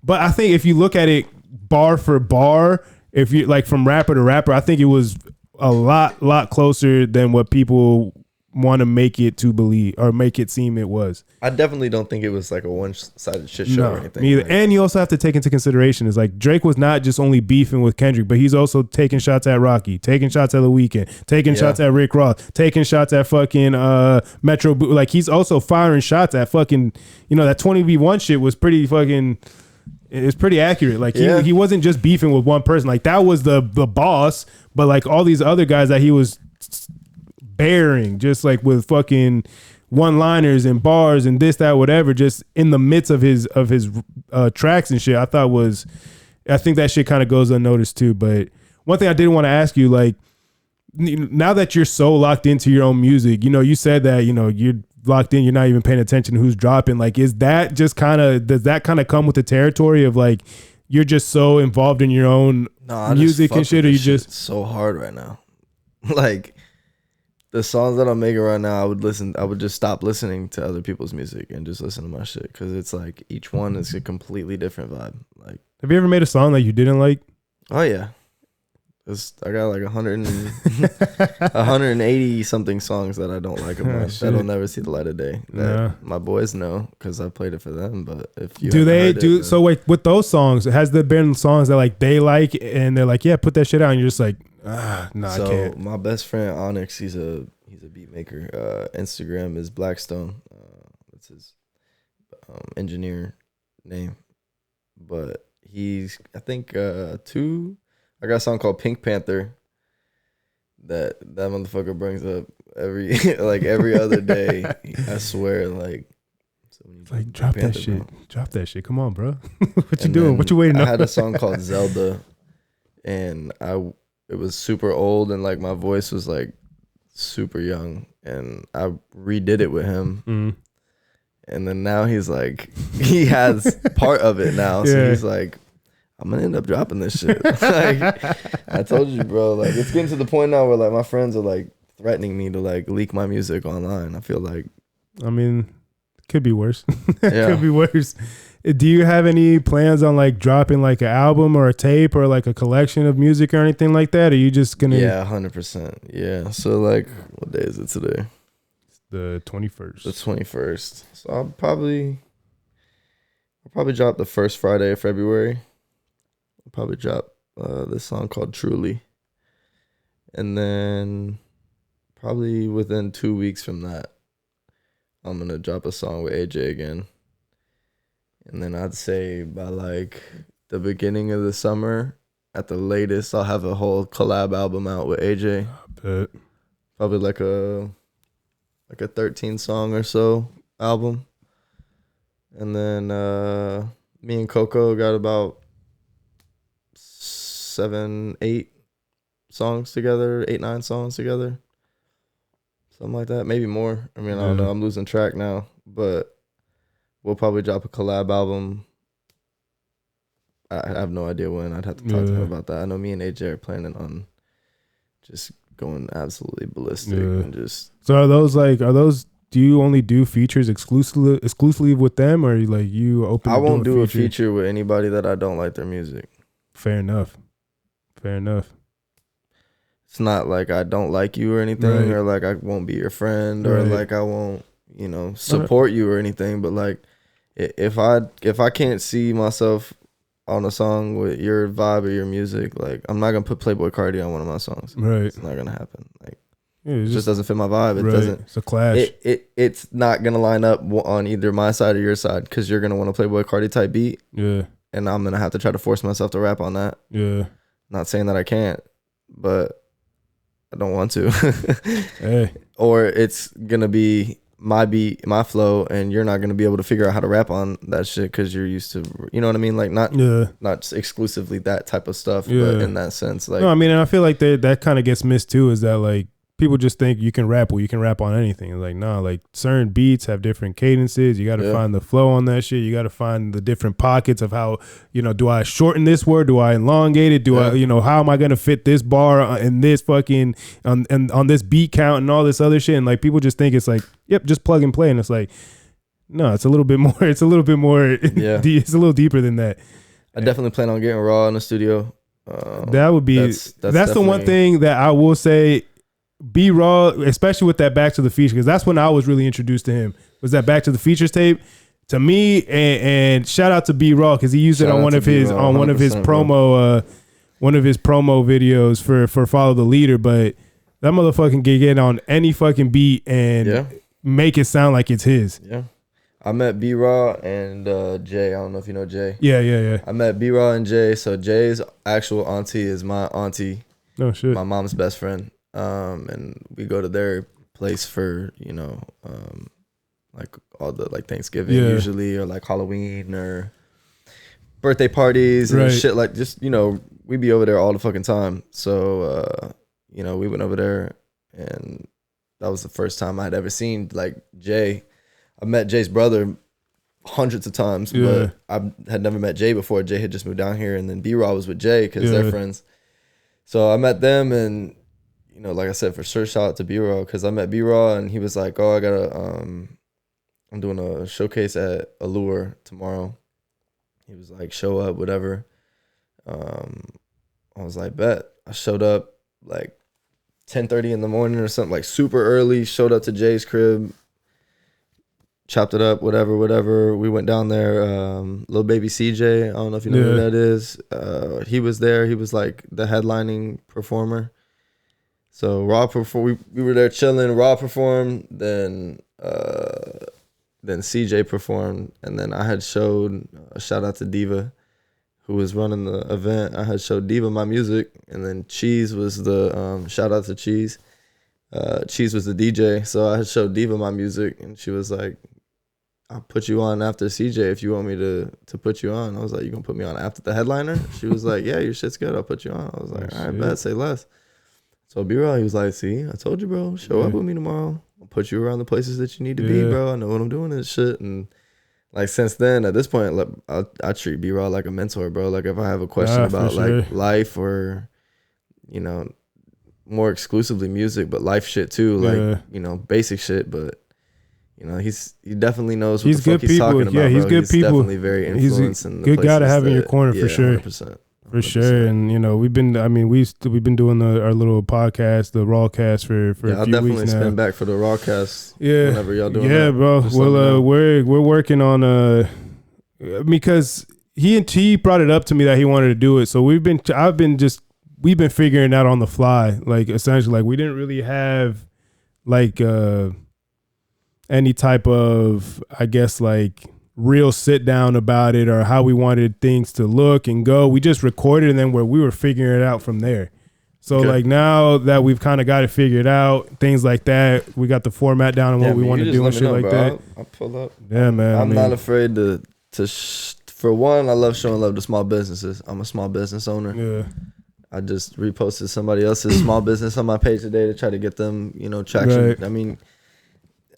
But I think if you look at it bar for bar, if you like from rapper to rapper, I think it was a lot closer than what people want to make it to believe or make it seem it was. I definitely don't think it was like a one-sided shit show or anything. Neither. And you also have to take into consideration is like Drake was not just only beefing with Kendrick, but he's also taking shots at Rocky, taking shots at The Weeknd, taking shots at Rick Ross, taking shots at fucking Metro. Like, he's also firing shots at fucking, you know, that 20v1 shit was pretty fucking. It's pretty accurate. Like, he wasn't just beefing with one person. Like, that was the boss, but like all these other guys that he was bearing, just like with fucking one-liners and bars and this, that, whatever, just in the midst of his tracks and shit. I think that shit kind of goes unnoticed too. But one thing I did want to ask you, like, now that you're so locked into your own music, you know, you said that, you know, you're locked in, you're not even paying attention to who's dropping. Like, does that kind of come with the territory of like, you're just so involved in your own music and shit, or you just so hard right now? Like, the songs that I'm making right now, I would just stop listening to other people's music and just listen to my shit, because it's like each one is a completely different vibe. Like, have you ever made a song that you didn't like? Oh yeah, I got like 180 something songs that I don't like much. That'll never see the light of day. My boys know, because I played it for them. But if you so wait, with those songs, has there been songs that like they like and they're like, yeah, put that shit out, and you're just like, I can't. My best friend Onyx, he's a beat maker. Instagram is Blackstone. That's his engineer name. But he's, I think, I got a song called Pink Panther that motherfucker brings up every other day. I swear, like, so drop that shit. Bro. Drop that shit. Come on, bro. What you doing? What you waiting on? I had a song called Zelda, and it was super old, and like my voice was like super young, and I redid it with him. Mm. And then now he's like, he has part of it now, so he's like, I'm gonna end up dropping this shit. Like, I told you, bro. Like, it's getting to the point now where like my friends are like threatening me to like leak my music online. I feel like, I mean, it could be worse. Could be worse. Do you have any plans on like dropping like an album or a tape or like a collection of music or anything like that? Or are you just gonna? Yeah, 100%. Yeah. So like, what day is it today? It's the 21st. The 21st. So I'll probably drop the first Friday of February. Probably drop this song called Truly, and then probably within 2 weeks from that, I'm gonna drop a song with AJ again, and then I'd say by like the beginning of the summer at the latest, I'll have a whole collab album out with AJ. I bet. Probably like a 13 song or so album, and then me and Coco got about 7, 8 songs together, 8, 9 songs together, something like that, maybe more. I mean, I don't know, I'm losing track now, but we'll probably drop a collab album. I have no idea when. I'd have to talk to him about that. I know me and AJ are planning on just going absolutely ballistic and just. So are those? Do you only do features exclusively with them, or like you open? I won't do a feature with anybody that I don't like their music. Fair enough. It's not like I don't like you or anything, or like I won't be your friend, or like I won't, support you or anything. But like, if I can't see myself on a song with your vibe or your music, like I'm not gonna put Playboi Carti on one of my songs. Right, it's not gonna happen. Like, it just doesn't fit my vibe. It doesn't. It's a clash. It's not gonna line up on either my side or your side, because you're gonna want a Playboi Carti type beat. Yeah. And I'm gonna have to try to force myself to rap on that. Yeah. Not saying that I can't, but I don't want to. Hey. Or it's gonna be my beat, my flow, and you're not gonna be able to figure out how to rap on that shit because you're used to, you know what I mean? Like not exclusively that type of stuff, but in that sense, like. No, I mean, and I feel like that kind of gets missed too. Is that like people just think you can rap on anything. It's like, nah, like certain beats have different cadences. You got to find the flow on that shit. You got to find the different pockets of how, do I shorten this word? Do I elongate it? Do I, how am I going to fit this bar in this fucking, on this beat count and all this other shit? And like, people just think it's like, yep, just plug and play. And it's like, no, it's a little bit more, it's a little deeper than that. I definitely plan on getting Raw in the studio. That would be, that's the one thing that I will say. B Raw, especially with that Back to the Feature, because that's when I was really introduced to him, was that Back to the Features tape. To me, and shout out to B Raw, because he used it on one of his promo videos for Follow the Leader. But that motherfucking can get on any fucking beat and make it sound like it's his. Yeah. I met B Raw and Jay. I don't know if you know Jay. Yeah. I met B Raw and Jay. So Jay's actual auntie is my auntie. Oh shit. My mom's best friend. and we go to their place for like all the like Thanksgiving usually, or like Halloween or birthday parties and shit, like just we be over there all the fucking time. So we went over there, and that was the first time I had ever seen like Jay. I met Jay's brother hundreds of times, but I had never met Jay before. Jay had just moved down here, and then B-Raw was with Jay because they're friends. So I met them, and like I said, for sure, shout out to B-Raw, because I met B-Raw and he was like, oh, I gotta I'm doing a showcase at Allure tomorrow. He was like, show up, whatever. I was like, bet. I showed up like 10:30 in the morning or something, like super early. Showed up to Jay's crib, chopped it up, whatever. We went down there. Little baby CJ, I don't know if you know who that is. He was there. He was like the headlining performer. So Raw performed. We were there chilling. Raw performed. Then CJ performed, and then I had showed a shout out to Diva, who was running the event. I had showed Diva my music, and then Cheese was the shout out to Cheese. Cheese was the DJ, so I had showed Diva my music, and she was like, "I'll put you on after CJ if you want me to put you on." I was like, "You gonna put me on after the headliner?" She was like, "Yeah, your shit's good. I'll put you on." I was like, "All right, bet, say less." So B-Raw, he was like, "See, I told you, bro. Show up with me tomorrow. I'll put you around the places that you need to be, bro. I know what I'm doing and shit." And like since then, at this point, like, I treat B-Raw like a mentor, bro. Like if I have a question about like life or, more exclusively music, but life shit too, like basic shit, but. He definitely knows what the fuck he's talking about. Yeah, he's bro. good people. Definitely very influencing. He's a good guy to have in your corner for sure. 100%. For sure, and we've been doing our little podcast, the Rawcast for a few weeks now. I'll definitely spin back for the Rawcast. Yeah, whenever y'all doing that. Yeah, bro. Well, we're working on because he brought it up to me that he wanted to do it, so we've been figuring it out on the fly, like essentially, like we didn't really have like any type of, I guess, like real sit down about it or how we wanted things to look and go. We just recorded, and then we were figuring it out from there. So like now that we've kind of got it figured out, things like that, we got the format down and what we want to do and shit like that. I'll pull up. Yeah, man. I'm not afraid to for one, I love showing love to small businesses. I'm a small business owner. Yeah. I just reposted somebody else's small business on my page today to try to get them, traction. Right. I mean,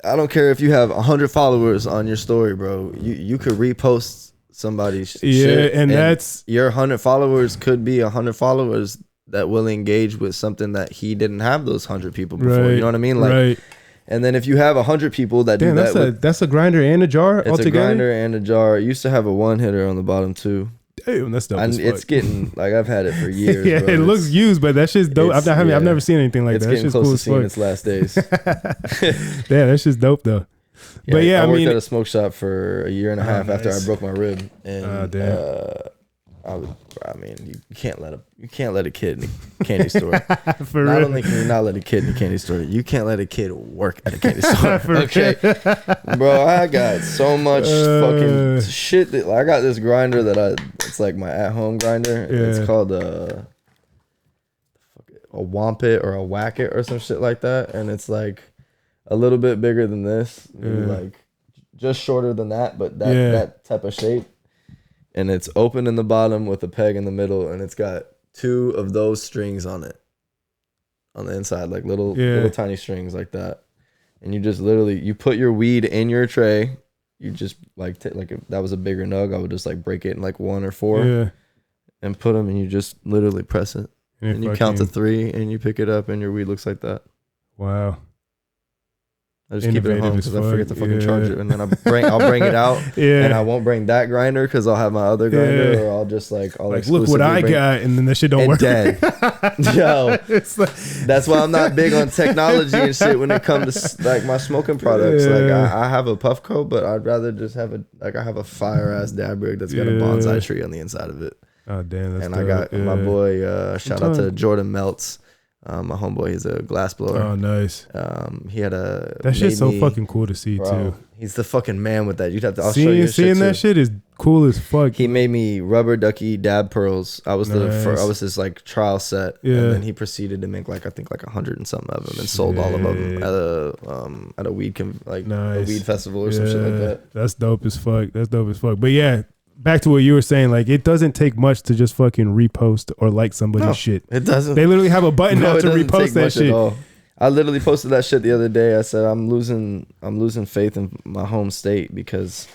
I don't care if you have 100 followers on your story, bro. You could repost somebody's shit. And that's your 100 followers could be 100 followers that will engage with something that he didn't have those 100 people before. Right, you know what I mean? Like, right. And then if you have 100 people that do that, that's a grinder and a jar. It's altogether? A grinder and a jar. It used to have a one hitter on the bottom too. Damn, that's dope. It's getting like I've had it for years. Yeah, bro. It looks used, but that shit's dope. I've never seen anything like that. It's getting close to seeing its last days. Yeah, that's just dope though. Yeah, but yeah, I worked at a smoke shop for a year and a half after I broke my rib, and you can't let a kid in a candy store. For not real. Only can you not let a kid in a candy store, you can't let a kid work at a candy store. Okay, bro, I got so much fucking shit. That, like, I got this grinder it's like my at-home grinder. Yeah. It's called a Wampit or a Whack-It or some shit like that, and it's like a little bit bigger than this, like just shorter than that, but that type of shape. And it's open in the bottom with a peg in the middle, and it's got 2 of those strings on it, on the inside, like little tiny strings like that. And you just literally, you put your weed in your tray. You just like if that was a bigger nug, I would just like break it in like 1 or 4 and put them, and you just literally press it. And you count to 3, and you pick it up, and your weed looks like that. Wow. I just keep it at home because I forget to fucking charge it, and then I'll bring it out, and I won't bring that grinder because I'll have my other grinder, or I'll just like look what I got, and then that shit don't work. Dead. Yo, that's why I'm not big on technology and shit when it comes to like my smoking products. Like I have a puff coat, but I'd rather just have I have a fire ass dab rig that's got a bonsai tree on the inside of it. Oh damn! That's and dope. I got my boy. Shout out to Jordan Meltz. My homeboy, he's a glass blower. Oh, nice. He had a that shit's so fucking cool to see too. He's the fucking man with that. You'd have to. I'll show you. Seeing that shit is cool as fuck. He made me rubber ducky dab pearls. I was I was his like trial set, and then he proceeded to make like I think like 100 and something of them, and sold all of them at a weed a weed festival or some shit like that. That's dope as fuck. But yeah, back to what you were saying. Like, it doesn't take much to just fucking repost or like somebody's shit. It doesn't. They literally have a button now to repost that shit. I literally posted that shit the other day. I said I'm losing faith in my home state because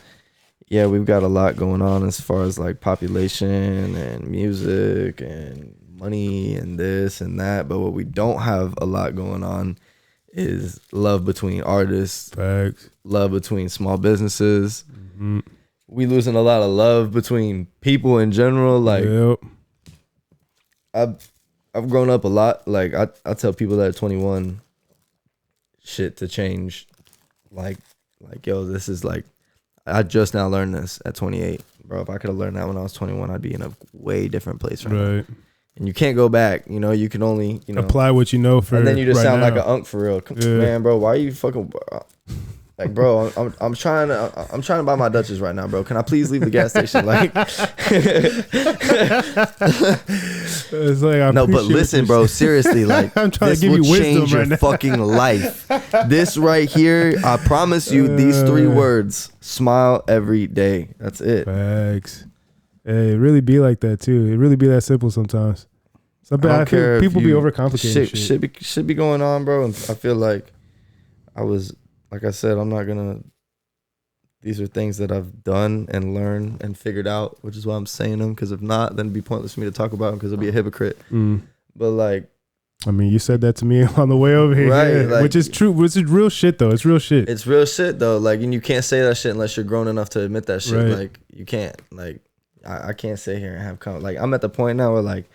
we've got a lot going on as far as like population and music and money and this and that, but what we don't have a lot going on is love between artists. Facts. Love between small businesses. Mm-hmm. We losing a lot of love between people in general. Like, I've grown up a lot. Like, I tell people that at 21 shit to change. Like, yo, this is like, I just now learned this at 28. Bro, if I could have learned that when I was 21, I'd be in a way different place right now. And you can't go back. You know, you can only, apply what you know for. And then you just sound like an unk for real. Man, bro, why are you fucking... Like, bro, I'm trying to buy my Dutchess right now, bro. Can I please leave the gas station? Like, it's like no, but listen, bro, seriously, like, I'm trying this to give will you change wisdom your right fucking life. This right here, I promise you, these 3 words: smile every day. That's it. Facts. Hey, it really be like that too. It really be that simple sometimes. I feel people be overcomplicating shit. Should be going on, bro. And I feel like like I said, I'm not gonna. These are things that I've done and learned and figured out, which is why I'm saying them. Because if not, then it'd be pointless for me to talk about them because I'll be a hypocrite. But like, I mean, you said that to me on the way over here, right? Like, which is true. Which is real shit, though. It's real shit. It's real shit, though. Like, and you can't say that shit unless you're grown enough to admit that shit. Right. Like, you can't. Like, I can't sit here and have like I'm at the point now where like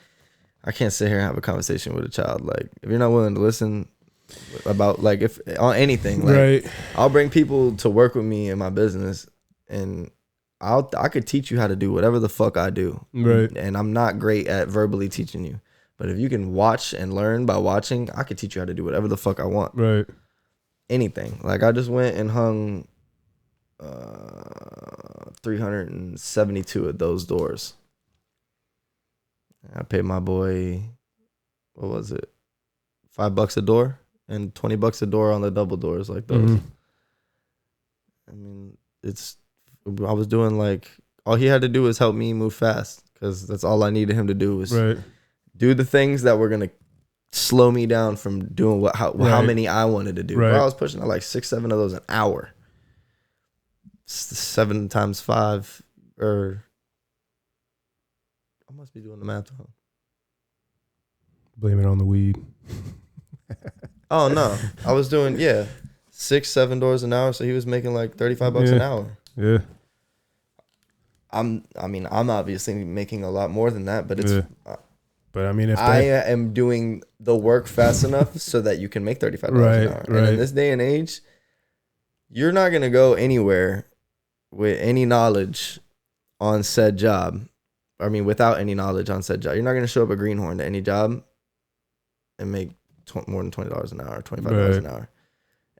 I can't sit here and have a conversation with a child. Like, if you're not willing to listen about like if on anything, like right. I'll bring people to work with me in my business and I could teach you how to do whatever the fuck I do. Right. And I'm not great at verbally teaching you. But if you can watch and learn by watching, I could teach you how to do whatever the fuck I want. Right. Anything. Like I just went and hung 372 of those doors. I paid my boy, what was it? $5 a door and $20 a door on the double doors like those. I mean, I was doing like, all he had to do was help me move fast because that's all I needed him to do was do the things that were going to slow me down from doing how many I wanted to do. Right. Bro, I was pushing like 6-7 of those an hour. 7 times 5 or I must be doing the math wrong. Blame it on the weed. Oh no, I was doing 6-7 doors an hour, so he was making like $35 an hour. Yeah. I'm obviously making a lot more than that, but it's. But I mean, if I am doing the work fast enough so that you can make $35 an hour, and in this day and age, you're not gonna go anywhere with any knowledge on said job. I mean, without any knowledge on said job, you're not gonna show up a greenhorn to any job and make more than $20 an hour, $25 an hour,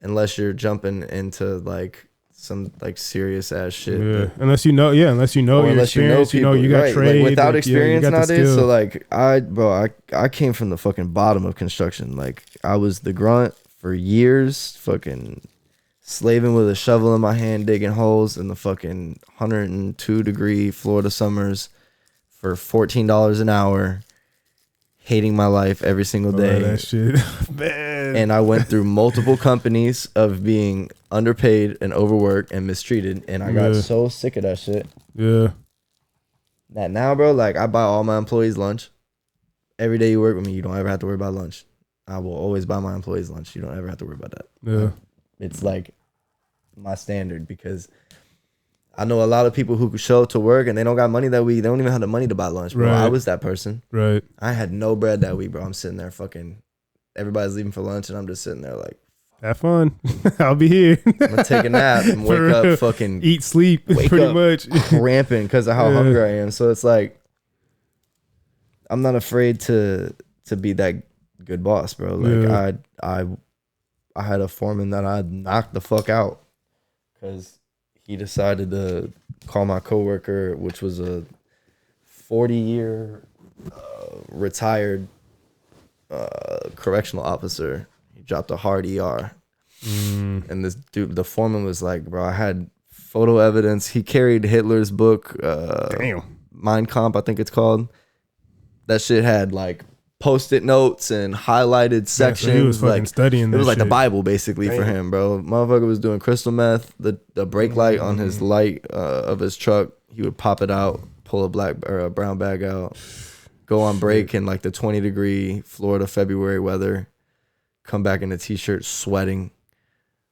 unless you're jumping into like some like serious ass shit. Yeah. Unless you know your experience, you got trade. Like, without experience nowadays. So like I came from the fucking bottom of construction. Like I was the grunt for years, fucking slaving with a shovel in my hand, digging holes in the fucking 102-degree Florida summers for $14 an hour. Hating my life every single day. That shit. Man. And I went through multiple companies of being underpaid and overworked and mistreated. And I got so sick of that shit. Yeah. That now, bro, like I buy all my employees lunch. Every day you work with me, you don't ever have to worry about lunch. I will always buy my employees lunch. You don't ever have to worry about that. Yeah. It's like my standard because I know a lot of people who show up to work and they don't got money that week. They don't even have the money to buy lunch, bro. Right. I was that person. Right. I had no bread that week, bro. I'm sitting there fucking, everybody's leaving for lunch and I'm just sitting there like, have fun. I'll be here. I'm gonna take a nap and wake up fucking eat, sleep, pretty much cramping because of how hungry I am. So it's like, I'm not afraid to be that good boss, bro. Like I had a foreman that I knocked the fuck out because he decided to call my coworker, which was a 40-year retired correctional officer. He dropped a hard ER. And this dude, the foreman, was like, bro, I had photo evidence. He carried Hitler's book, Mein Kampf, I think it's called. That shit had like post-it notes and highlighted sections. So he was fucking studying. It was like shit. the Bible basically for him, bro. Motherfucker was doing crystal meth. The brake light on his light of his truck, he would pop it out, pull a black or a brown bag out, go on break in like the 20-degree Florida February weather, come back in a t-shirt sweating.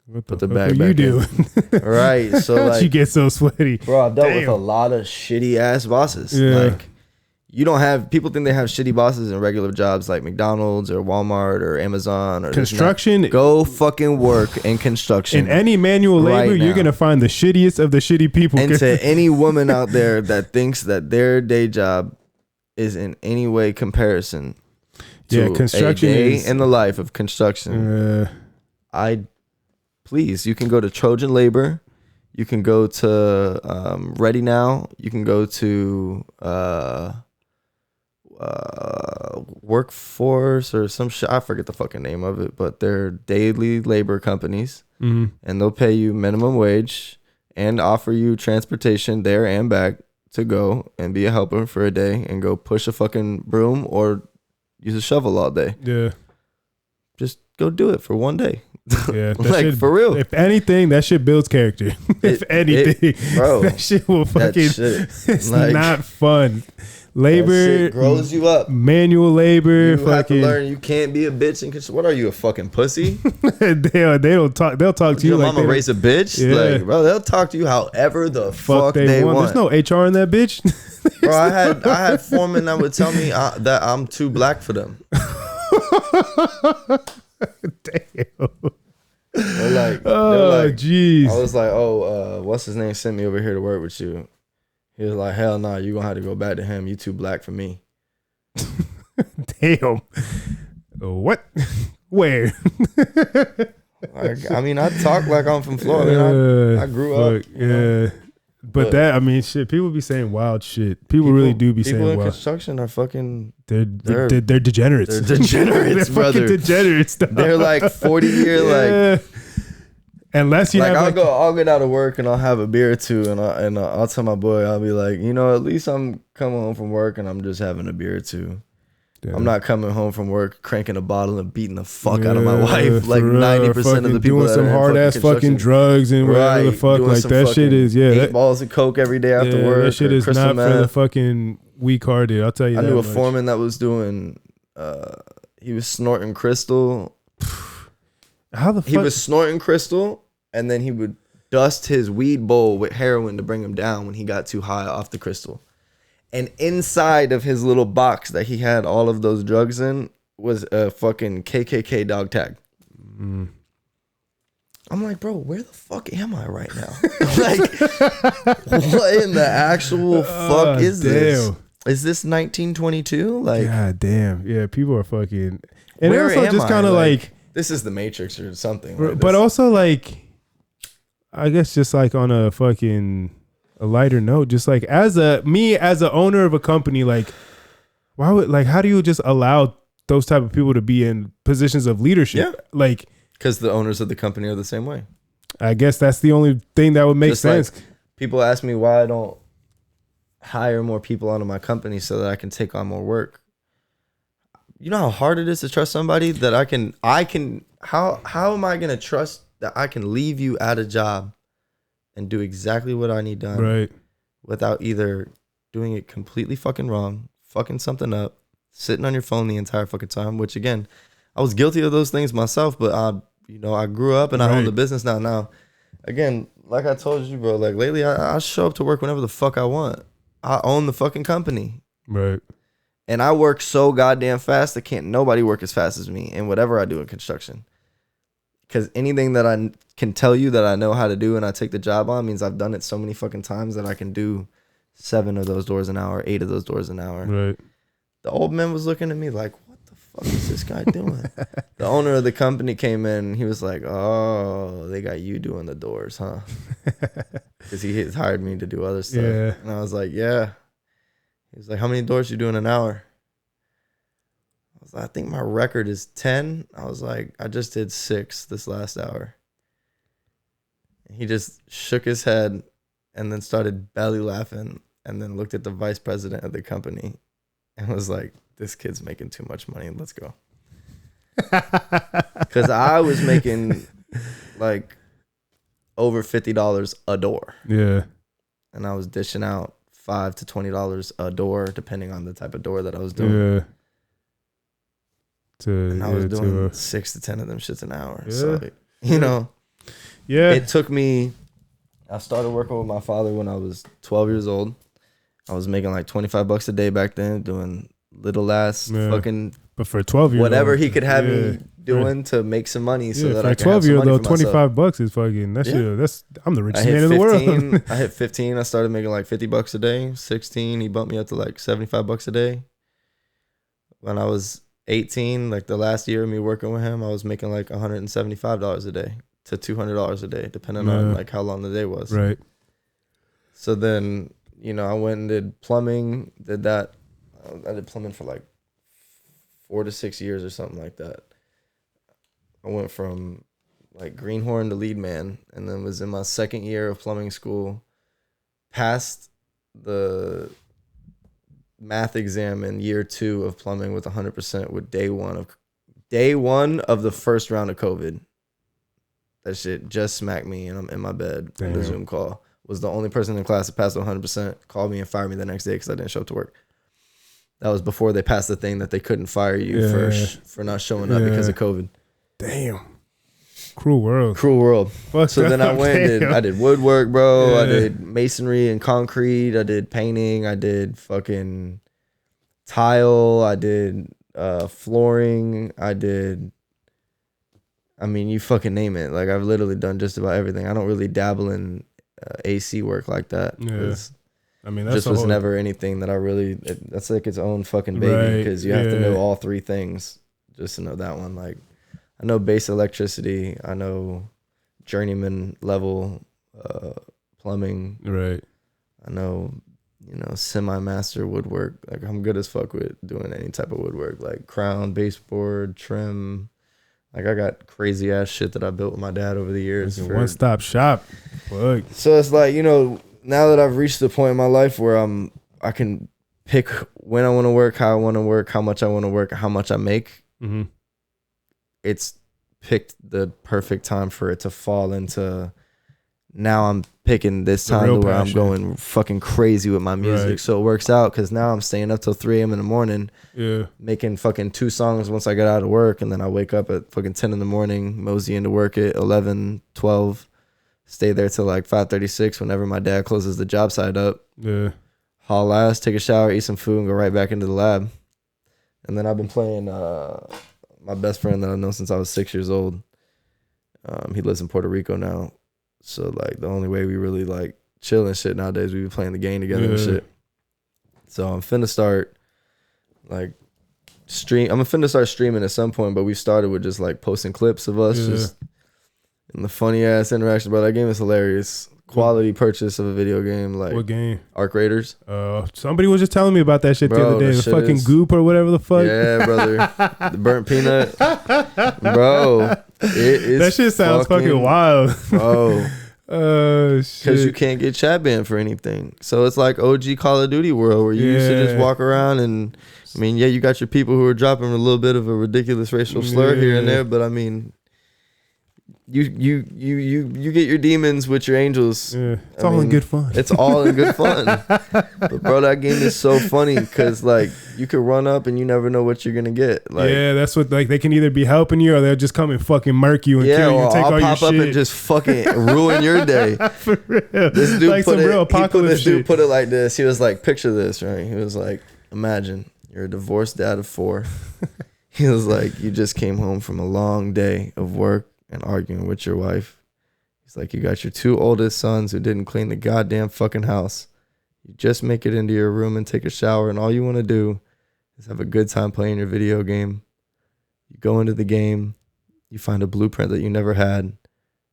What put the fuck bag are you back doing? Right. So like, you get so sweaty, bro. I've dealt with a lot of shitty ass bosses. Yeah. Like, you don't have, people think they have shitty bosses in regular jobs like McDonald's or Walmart or Amazon or construction. Go fucking work in construction. In any manual labor, right you're gonna find the shittiest of the shitty people. And to any woman out there that thinks that their day job is in any way comparison to construction a day in the life of construction, please, you can go to Trojan Labor, you can go to Ready Now, you can go to Workforce or some shit. I forget the fucking name of it, but they're daily labor companies, and they'll pay you minimum wage and offer you transportation there and back to go and be a helper for a day and go push a fucking broom or use a shovel all day. Yeah, just go do it for one day. Yeah, like shit, for real. If anything, that shit builds character. If anything, bro, that shit will fucking. It's like, not fun. Labor that shit grows you up. Manual labor. You fucking, have to learn. You can't be a bitch. What are you, a fucking pussy? they don't talk. They'll talk to you your like mama raise a bitch. Yeah. Like, bro, they'll talk to you however the fuck they want. There's no HR in that bitch. Bro, I had foremen that would tell me that I'm too black for them. Damn. They're like, jeez. I was like, what's his name sent me over here to work with you. He was like, hell no, you gonna have to go back to him. You too black for me. Damn. What? Where? I mean, I talk like I'm from Florida. I grew up. Yeah. But that, I mean, shit, people be saying wild shit. People really do be saying wild. People in construction are fucking... They're degenerates. They're degenerates, they're brother. Fucking degenerates. They're like 40-year, like... Unless you like have I'll get out of work and I'll have a beer or two and I'll tell my boy, I'll be like, at least I'm coming home from work and I'm just having a beer or two. Yeah. I'm not coming home from work cranking a bottle and beating the fuck out of my wife. Like 90% of the people doing that some are hard ass fucking drugs and whatever the fuck. Like that shit is 8 balls of coke every day after work. That shit is not for the fucking weak hearted. I'll tell you. I knew a foreman that was doing. He was snorting crystal. How the fuck? He was snorting crystal, and then he would dust his weed bowl with heroin to bring him down when he got too high off the crystal. And inside of his little box that he had all of those drugs in was a fucking KKK dog tag. I'm like, bro, where the fuck am I right now? Like, what in the actual fuck is this? Is this 1922? Like, god damn. Yeah, people are fucking. And where also am just kind of like this is the Matrix or something. Like but also like, I guess just like on a lighter note, just like as a owner of a company, like why would how do you just allow those type of people to be in positions of leadership? Yeah. Like, because the owners of the company are the same way. I guess that's the only thing that would make sense. Like, people ask me why I don't hire more people onto my company so that I can take on more work. You know how hard it is to trust somebody that I can how am I going to trust that I can leave you at a job and do exactly what I need done, right, without either doing it completely fucking wrong, fucking something up, sitting on your phone the entire fucking time, which again, I was guilty of those things myself, but I grew up and I own the business now. Now, again, like I told you, bro, like lately I show up to work whenever the fuck I want. I own the fucking company. Right. And I work so goddamn fast that can't nobody work as fast as me in whatever I do in construction. Because anything that I can tell you that I know how to do and I take the job on means I've done it so many fucking times that I can do 7 of those doors an hour, 8 of those doors an hour. Right. The old man was looking at me like, what the fuck is this guy doing? The owner of the company came in. He was like, oh, they got you doing the doors, huh? Because he hired me to do other stuff. Yeah. And I was like, yeah. He was like, how many doors you do in an hour? I was like, I think my record is 10. I was like, I just did 6 this last hour. He just shook his head and then started belly laughing and then looked at the vice president of the company and was like, this kid's making too much money. Let's go. Because I was making like over $50 a door. Yeah. And I was dishing out $5 to $20 a door, depending on the type of door that I was doing. Yeah. And I was doing 6 to 10 of them shits an hour. Yeah. So, you know, yeah. it took me, I started working with my father when I was 12 years old. I was making like $25 a day back then, doing little ass fucking, but for 12 years, whatever he could have me doing to make some money so that I could have some money for myself. $25 is fucking, that's I'm the richest man in the world. I hit 15. I started making like $50 a day. 16, he bumped me up to like $75 a day. When I was 18, like the last year of me working with him, I was making like $175 a day to $200 a day, depending on like how long the day was. Right. So then, you know, I went and did plumbing, did that. I did plumbing for like 4 to 6 years or something like that. I went from like greenhorn to lead man, and then was in my second year of plumbing school, passed the math exam in year 2 of plumbing with 100% with day one of the first round of COVID. That shit just smacked me, and I'm in my bed on the Zoom call. Was the only person in class that passed 100%. Called me and fired me the next day because I didn't show up to work. That was before they passed the thing that they couldn't fire you for not showing up because of COVID. Damn. Cruel world. Cruel world. Fuck so then I went and I did woodwork, bro. Yeah. I did masonry and concrete. I did painting. I did fucking tile. I did flooring. I mean, you fucking name it. Like, I've literally done just about everything. I don't really dabble in AC work like that. Yeah. I mean, that's just was never anything that I really, that's like its own fucking baby, because you have to know all 3 things just to know that one. Like, I know base electricity, I know journeyman level plumbing, right? I know, you know, semi-master woodwork. Like, I'm good as fuck with doing any type of woodwork, like crown, baseboard, trim. Like, I got crazy ass shit that I built with my dad over the years. One-stop shop. Fuck. So it's like, you know, now that I've reached the point in my life where I can pick when I want to work, how I want to work, how much I want to work, how much I make. Mm-hmm. It's picked the perfect time for it to fall into. Now I'm picking this time to where I'm going fucking crazy with my music. Right. So it works out because now I'm staying up till 3 a.m. in the morning. Yeah. Making fucking 2 songs once I get out of work. And then I wake up at fucking 10 in the morning, mosey into work at 11, 12. Stay there till like 5:36 whenever my dad closes the job site up. Yeah. Haul ass, take a shower, eat some food, and go right back into the lab. And then I've been playing my best friend that I've known since I was 6 years old. He lives in Puerto Rico now. So like the only way we really like chill and shit nowadays, we be playing the game together and shit. So I'm finna start like I'm finna start streaming at some point, but we started with just like posting clips of us just and the funny ass interaction. Bro, that game is hilarious. Quality purchase of a video game. Like, what game? Arc Raiders. Somebody was just telling me about that shit the other day. The fucking goop or whatever the fuck. Yeah, brother. The burnt peanut. Bro, it is. That shit sounds fucking wild. Bro. Shit. Because you can't get chat banned for anything. So it's like OG Call of Duty world where you used to just walk around and, I mean, yeah, you got your people who are dropping a little bit of a ridiculous racial slur here and there, but I mean, you get your demons with your angels. Yeah. It's all in good fun. It's all in good fun. But bro, that game is so funny because like you could run up and you never know what you're gonna get. Like, yeah, that's what, like, they can either be helping you or they'll just come and fucking murk you and kill you and take all your shit. I'll pop up and just fucking ruin your day. For real. This dude like some real apocalypse shit. Dude put it like this. He was like, picture this, right? He was like, imagine you're a divorced dad of 4. He was like, you just came home from a long day of work and arguing with your wife. He's like, you got your 2 oldest sons who didn't clean the goddamn fucking house. You just make it into your room and take a shower, and all you want to do is have a good time playing your video game. You go into the game, you find a blueprint that you never had.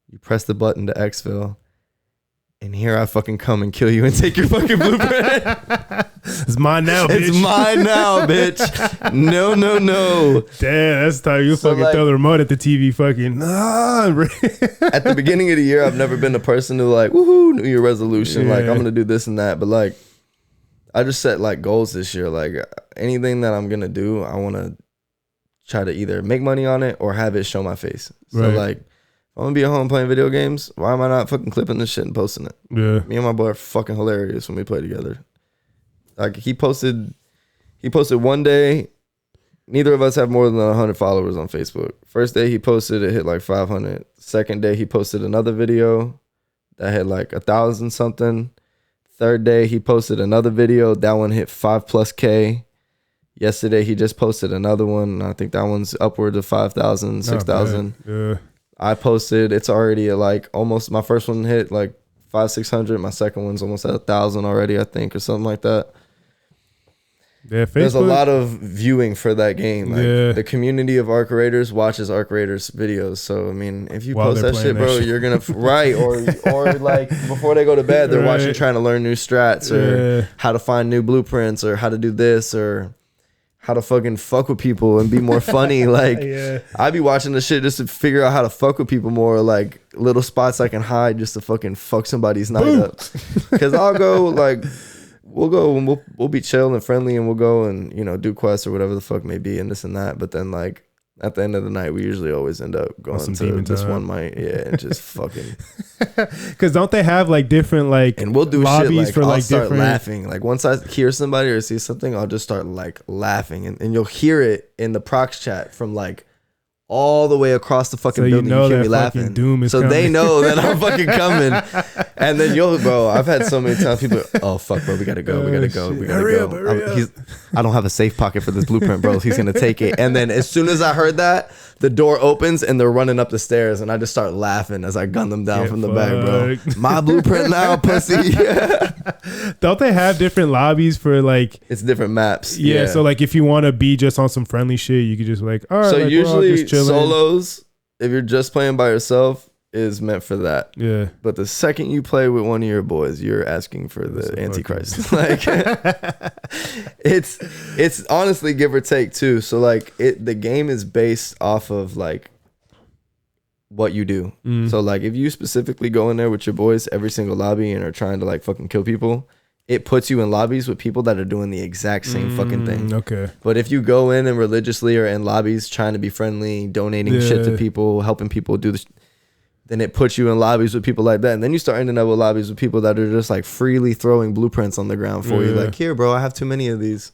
You press the button to exfil. And here I fucking come and kill you and take your fucking blueprint. It's mine now, bitch. It's mine now, bitch. No. Damn, that's the time you So, fucking like, throw the remote at the TV fucking. At the beginning of the year, I've never been the person who like, woohoo, New Year resolution. Like, I'm going to do this and that. But like, I just set like goals this year. Like anything that I'm going to do, I want to try to either make money on it or have it show my face. So like, I'm gonna be at home playing video games. Why am I not fucking clipping this shit and posting it? Yeah. Me and my boy are fucking hilarious when we play together. Like he posted one day. Neither of us have more than 100 followers on Facebook. First day he posted, it hit like 500. Second day he posted another video that had like 1,000 something. Third day he posted another video. That one hit 5+K. Yesterday he just posted another one. I think that one's upward of 5,000, 6,000. Yeah. I posted, it's already at like almost, my first one hit like 500-600. My second one's almost at 1,000 already, I think, or something like that. Yeah, Facebook, there's a lot of viewing for that game. Like, yeah. The community of Arc Raiders watches Arc Raiders videos. So I mean, if you While post that shit, bro, you're gonna or like before they go to bed, they're watching, trying to learn new strats or how to find new blueprints or how to do this or how to fucking fuck with people and be more funny. Like, I be watching this shit just to figure out how to fuck with people more, like little spots I can hide just to fucking fuck somebody's night up. Cause I'll go like, we'll go and we'll be chill and friendly and we'll go and, you know, do quests or whatever the fuck may be and this and that. But then like at the end of the night, we usually always end up going to this one night, and just fucking. Cause don't they have like different like and we'll do lobbies shit like for I'll like start different laughing. Like once I hear somebody or see something, I'll just start like laughing, and you'll hear it in the procs chat from like all the way across the fucking building. You hear me laughing. Doom is so coming. they know that I'm fucking coming. And then bro, I've had so many times people, oh fuck, bro, we gotta go. Hurry up. I don't have a safe pocket for this blueprint, bro. He's gonna take it. And then as soon as I heard that, the door opens and they're running up the stairs, and I just start laughing as I gun them down from the back, bro. My blueprint now, pussy. Don't they have different lobbies for like? It's different maps. Yeah. So like, if you want to be just on some friendly shit, you could just like, all right. So like, usually solos, if you're just playing by yourself, is meant for that. Yeah. But the second you play with one of your boys, you're asking for the Antichrist. Like it's honestly give or take too. So like the game is based off of like what you do. So like if you specifically go in there with your boys every single lobby and are trying to like fucking kill people, it puts you in lobbies with people that are doing the exact same fucking thing. Okay. But if you go in and religiously are in lobbies trying to be friendly, donating shit to people, helping people do this, then it puts you in lobbies with people like that. And then you start ending up with lobbies with people that are just like freely throwing blueprints on the ground for you. Like, here, bro, I have too many of these.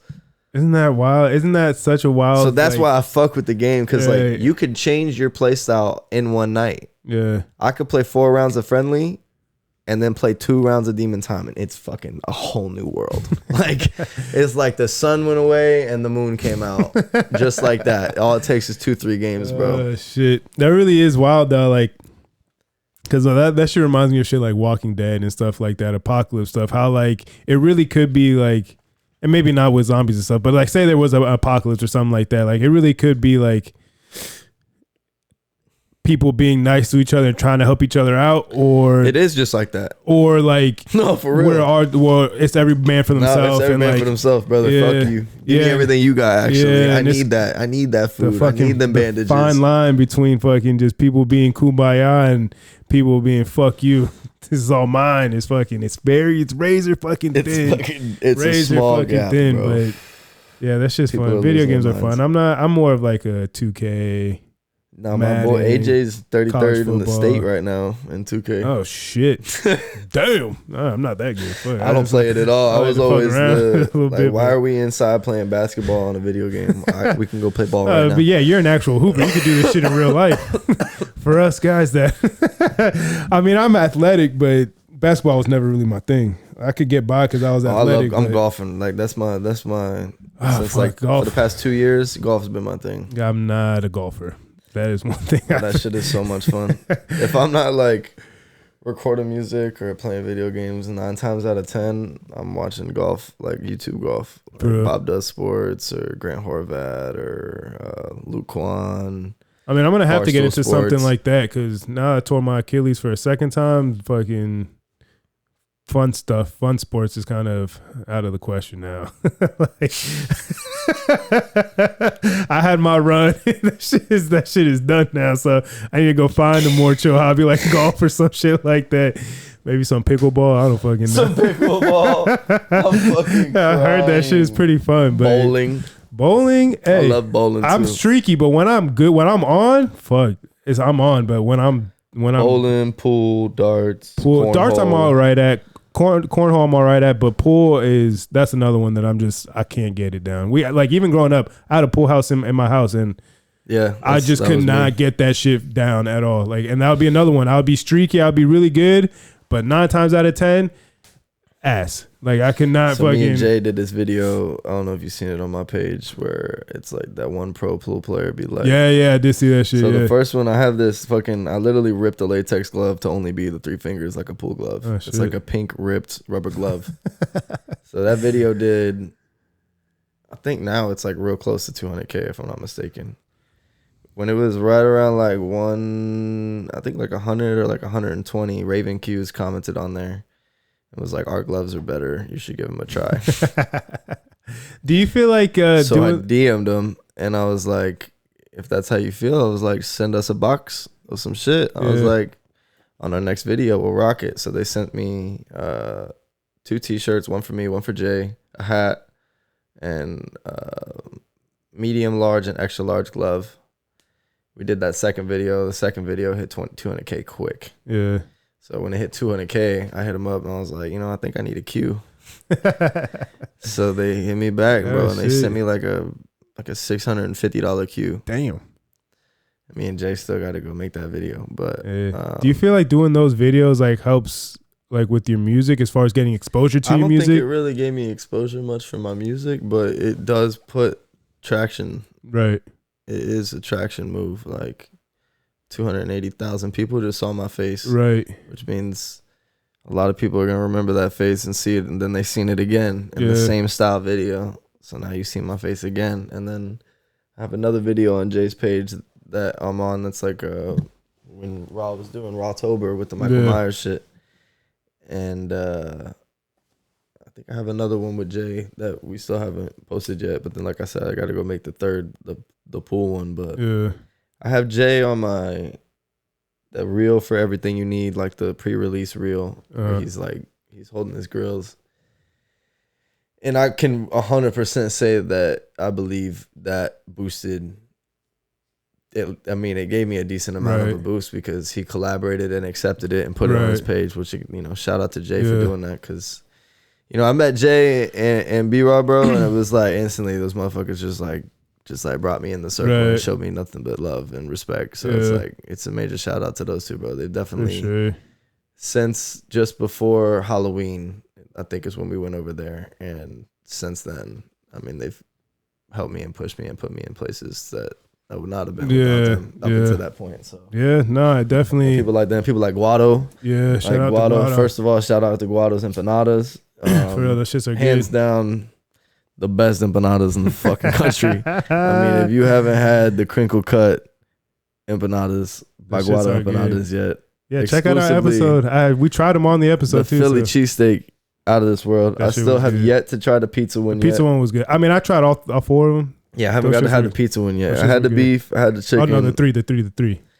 Isn't that wild? Isn't that such a wild? So that's why I fuck with the game. Cause like you could change your play style in one night. Yeah. I could play 4 rounds of friendly and then play 2 rounds of demon time. And it's fucking a whole new world. Like it's like the sun went away and the moon came out just like that. All it takes is 2-3 games, bro. Shit. That really is wild though. Like, because that shit reminds me of shit like Walking Dead and stuff like that, apocalypse stuff. How like it really could be like, and maybe not with zombies and stuff, but like say there was an apocalypse or something like that. Like it really could be like people being nice to each other and trying to help each other out, or it is just like that, or like no, for real. It's every man for themselves. No, it's every man like, for themselves, brother. Fuck you. Give me everything you got. Actually, I need that. I need that food. I need them bandages. Fine line between fucking just people being kumbaya and people being fuck you. This is all mine. It's razor fucking thin. It's razor a small fucking gap, thin, bro. But yeah, that's just fun. Video games are fun. I'm more of like a 2K. No, my boy AJ's 33rd in the state right now in 2K. Oh shit! Damn, I'm not that good. Fuck. I don't play it at all. I was always like, why are we inside playing basketball on a video game? We can go play ball right now. But yeah, you're an actual hooper. You could do this shit in real life. For us guys, I mean, I'm athletic, but basketball was never really my thing. I could get by because I was athletic. I'm golfing. Like that's my. Since like golf. For the past 2 years, golf has been my thing. I'm not a golfer. That is one thing. That shit is so much fun. If I'm not like recording music or playing video games, 9 times out of 10, I'm watching golf, like YouTube golf. Like Bob Does Sports or Grant Horvat or Luke Kwan. I mean, I'm going to have to get into Sports. something like that because now I tore my Achilles for a second time. Fucking fun stuff, fun sports is kind of out of the question now. Like, I had my run. that shit is done now. So I need to go find a more chill hobby like golf or some shit like that. Maybe some pickleball. I don't fucking know. Some pickleball. I'm fucking I heard that shit is pretty fun. But Bowling. Hey, I love bowling too. I'm streaky, but when I'm good, when I'm on, I'm on. But when I'm bowling, pool, darts, darts, I'm all right at. Cornhole I'm all right at, but pool that's another one that I can't get it down. We like even growing up, I had a pool house in my house, and I just could not get that shit down at all. Like, and that would be another one. I would be streaky, I would be really good, but 9 times out of 10, ass. Like I could not. So me and Jay did this video. I don't know if you've seen it on my page where it's like that one pro pool player be like, yeah, I did see that shit. So the first one, I have this I literally ripped a latex glove to only be the 3 fingers like a pool glove. Oh, it's like a pink ripped rubber glove. So that video did, I think now it's like real close to 200K if I'm not mistaken. When it was right around like 100 or like 120, Raven Q's commented on there. It was like, our gloves are better. You should give them a try. Do you feel like so I DM'd him and I was like, if that's how you feel, I was like, send us a box of some shit. I was like, on our next video, we'll rock it. So they sent me 2 t-shirts, one for me, one for Jay, a hat, and medium large and extra large glove. We did that second video. The second video hit 200K quick. Yeah. So when it hit 200K, I hit him up and I was like, I think I need a Q. So they hit me back, bro, and they sent me like a $650 Q. Damn. Me and Jay still got to go make that video. But do you feel like doing those videos like helps like with your music as far as getting exposure to your music? I don't think it really gave me exposure much for my music, but it does put traction. Right. It is a traction move. Like 280,000 people just saw my face. Right. Which means a lot of people are going to remember that face and see it, and then they seen it again in the same style video. So now you see my face again. And then I have another video on Jay's page that I'm on that's like when Raw was doing Rawtober with the Michael Myers shit. And I think I have another one with Jay that we still haven't posted yet. But then, like I said, I got to go make the third, the pool one. But I have Jay on the reel for everything you need, like the pre-release reel. Where he's holding his grills. And I can 100% say that I believe that boosted it. I mean, it gave me a decent amount of a boost because he collaborated and accepted it and put it on his page, which, shout out to Jay for doing that. Because, I met Jay and B-Raw, bro, and it was like instantly those motherfuckers just brought me in the circle and showed me nothing but love and respect. So it's a major shout out to those two, bro. They've definitely, since just before Halloween, I think is when we went over there. And since then, I mean, they've helped me and pushed me and put me in places that I would not have been without them up until that point. So I definitely. People like them, people like Guado. Yeah, shout out Guado. to Guado. First of all, shout out to Guado's empanadas. For real, those shits are hands good. down, the best empanadas in the fucking country. I mean, if you haven't had the crinkle cut empanadas by Guado Empanadas yet, check out our episode. We tried them on the episode too. The Philly cheesesteak, out of this world. I still have yet to try the pizza one. The pizza one was good. I mean, I tried all 4 of them. Yeah, I haven't got to have the pizza one yet. I had the beef. I had the chicken. Oh no, the three.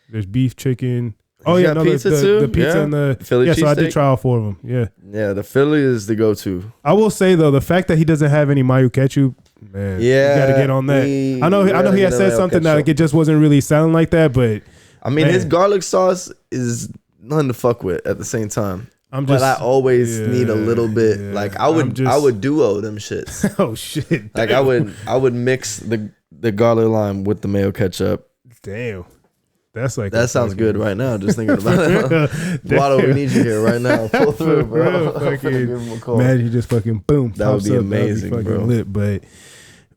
There's beef, chicken. Oh yeah, no, pizza too. The pizza and the Philly cheesesteak. So I did try all 4 of them. Yeah, the Philly is the go-to. I will say though, the fact that he doesn't have any mayo ketchup, man, you got to get on that. I know he had said something that like it just wasn't really sounding like that, but I mean, his garlic sauce is nothing to fuck with at the same time. But I always need a little bit. Like I would duo them shits. Oh shit! Like I would mix the garlic lime with the mayo ketchup. Damn, that's like that sounds good right now. Just thinking about it. Guado, we need you here right now. Pull through, bro. Give him a call. Man, you just fucking boom. That would be amazing, that'd be bro. Lit. But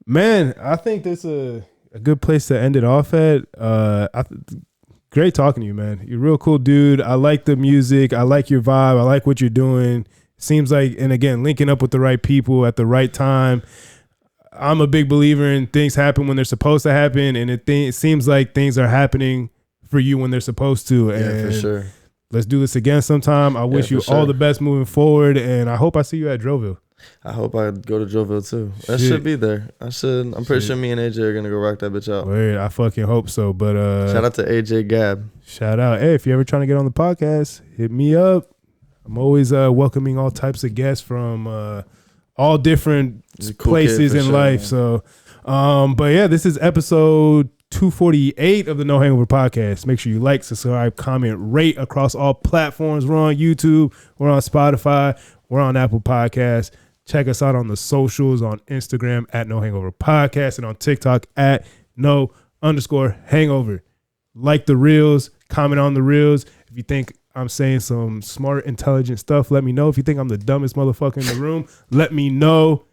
man, I think this is a good place to end it off at. Great talking to you, man. You're a real cool dude. I like the music. I like your vibe. I like what you're doing. Seems like, and again, linking up with the right people at the right time. I'm a big believer in things happen when they're supposed to happen, and it seems like things are happening for you when they're supposed to. Yeah, and for sure. Let's do this again sometime. I wish you all the best moving forward, and I hope I see you at Droville. I hope I go to Droville too. That should be there. I'm pretty sure me and AJ are gonna go rock that bitch out. Wait, I fucking hope so. But shout out to AJ Gab. Shout out. Hey, if you're ever trying to get on the podcast, hit me up. I'm always welcoming all types of guests from all different places in life. Man. So, but yeah, this is episode 248 of the No Hangover podcast. Make sure you like, subscribe, comment, rate across all platforms. We're on YouTube. We're on Spotify. We're on Apple Podcasts. Check us out on the socials, on Instagram at No Hangover Podcast, and on TikTok at No_Hangover. Like the reels, comment on the reels. If you think I'm saying some smart, intelligent stuff, let me know. If you think I'm the dumbest motherfucker in the room, let me know.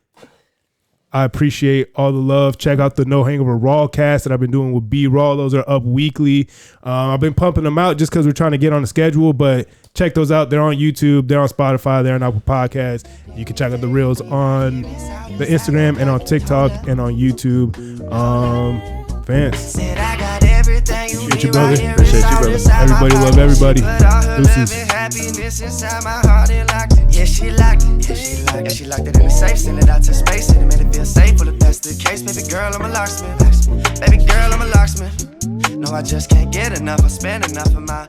I appreciate all the love. Check out the No Hangover Raw cast that I've been doing with B Raw. Those are up weekly. I've been pumping them out just because we're trying to get on the schedule, but check those out. They're on YouTube. They're on Spotify. They're on Apple Podcasts. You can check out the reels on the Instagram and on TikTok and on YouTube. Vance. Appreciate you, brother. Appreciate you, brother. Everybody love everybody. Deuces. Yeah, she locked it. Yeah, she locked it in the safe. Send it out to space and it made it feel safe. Well, if that's the case, baby girl, I'm a locksmith. Baby girl, I'm a locksmith. No, I just can't get enough. I spend enough of my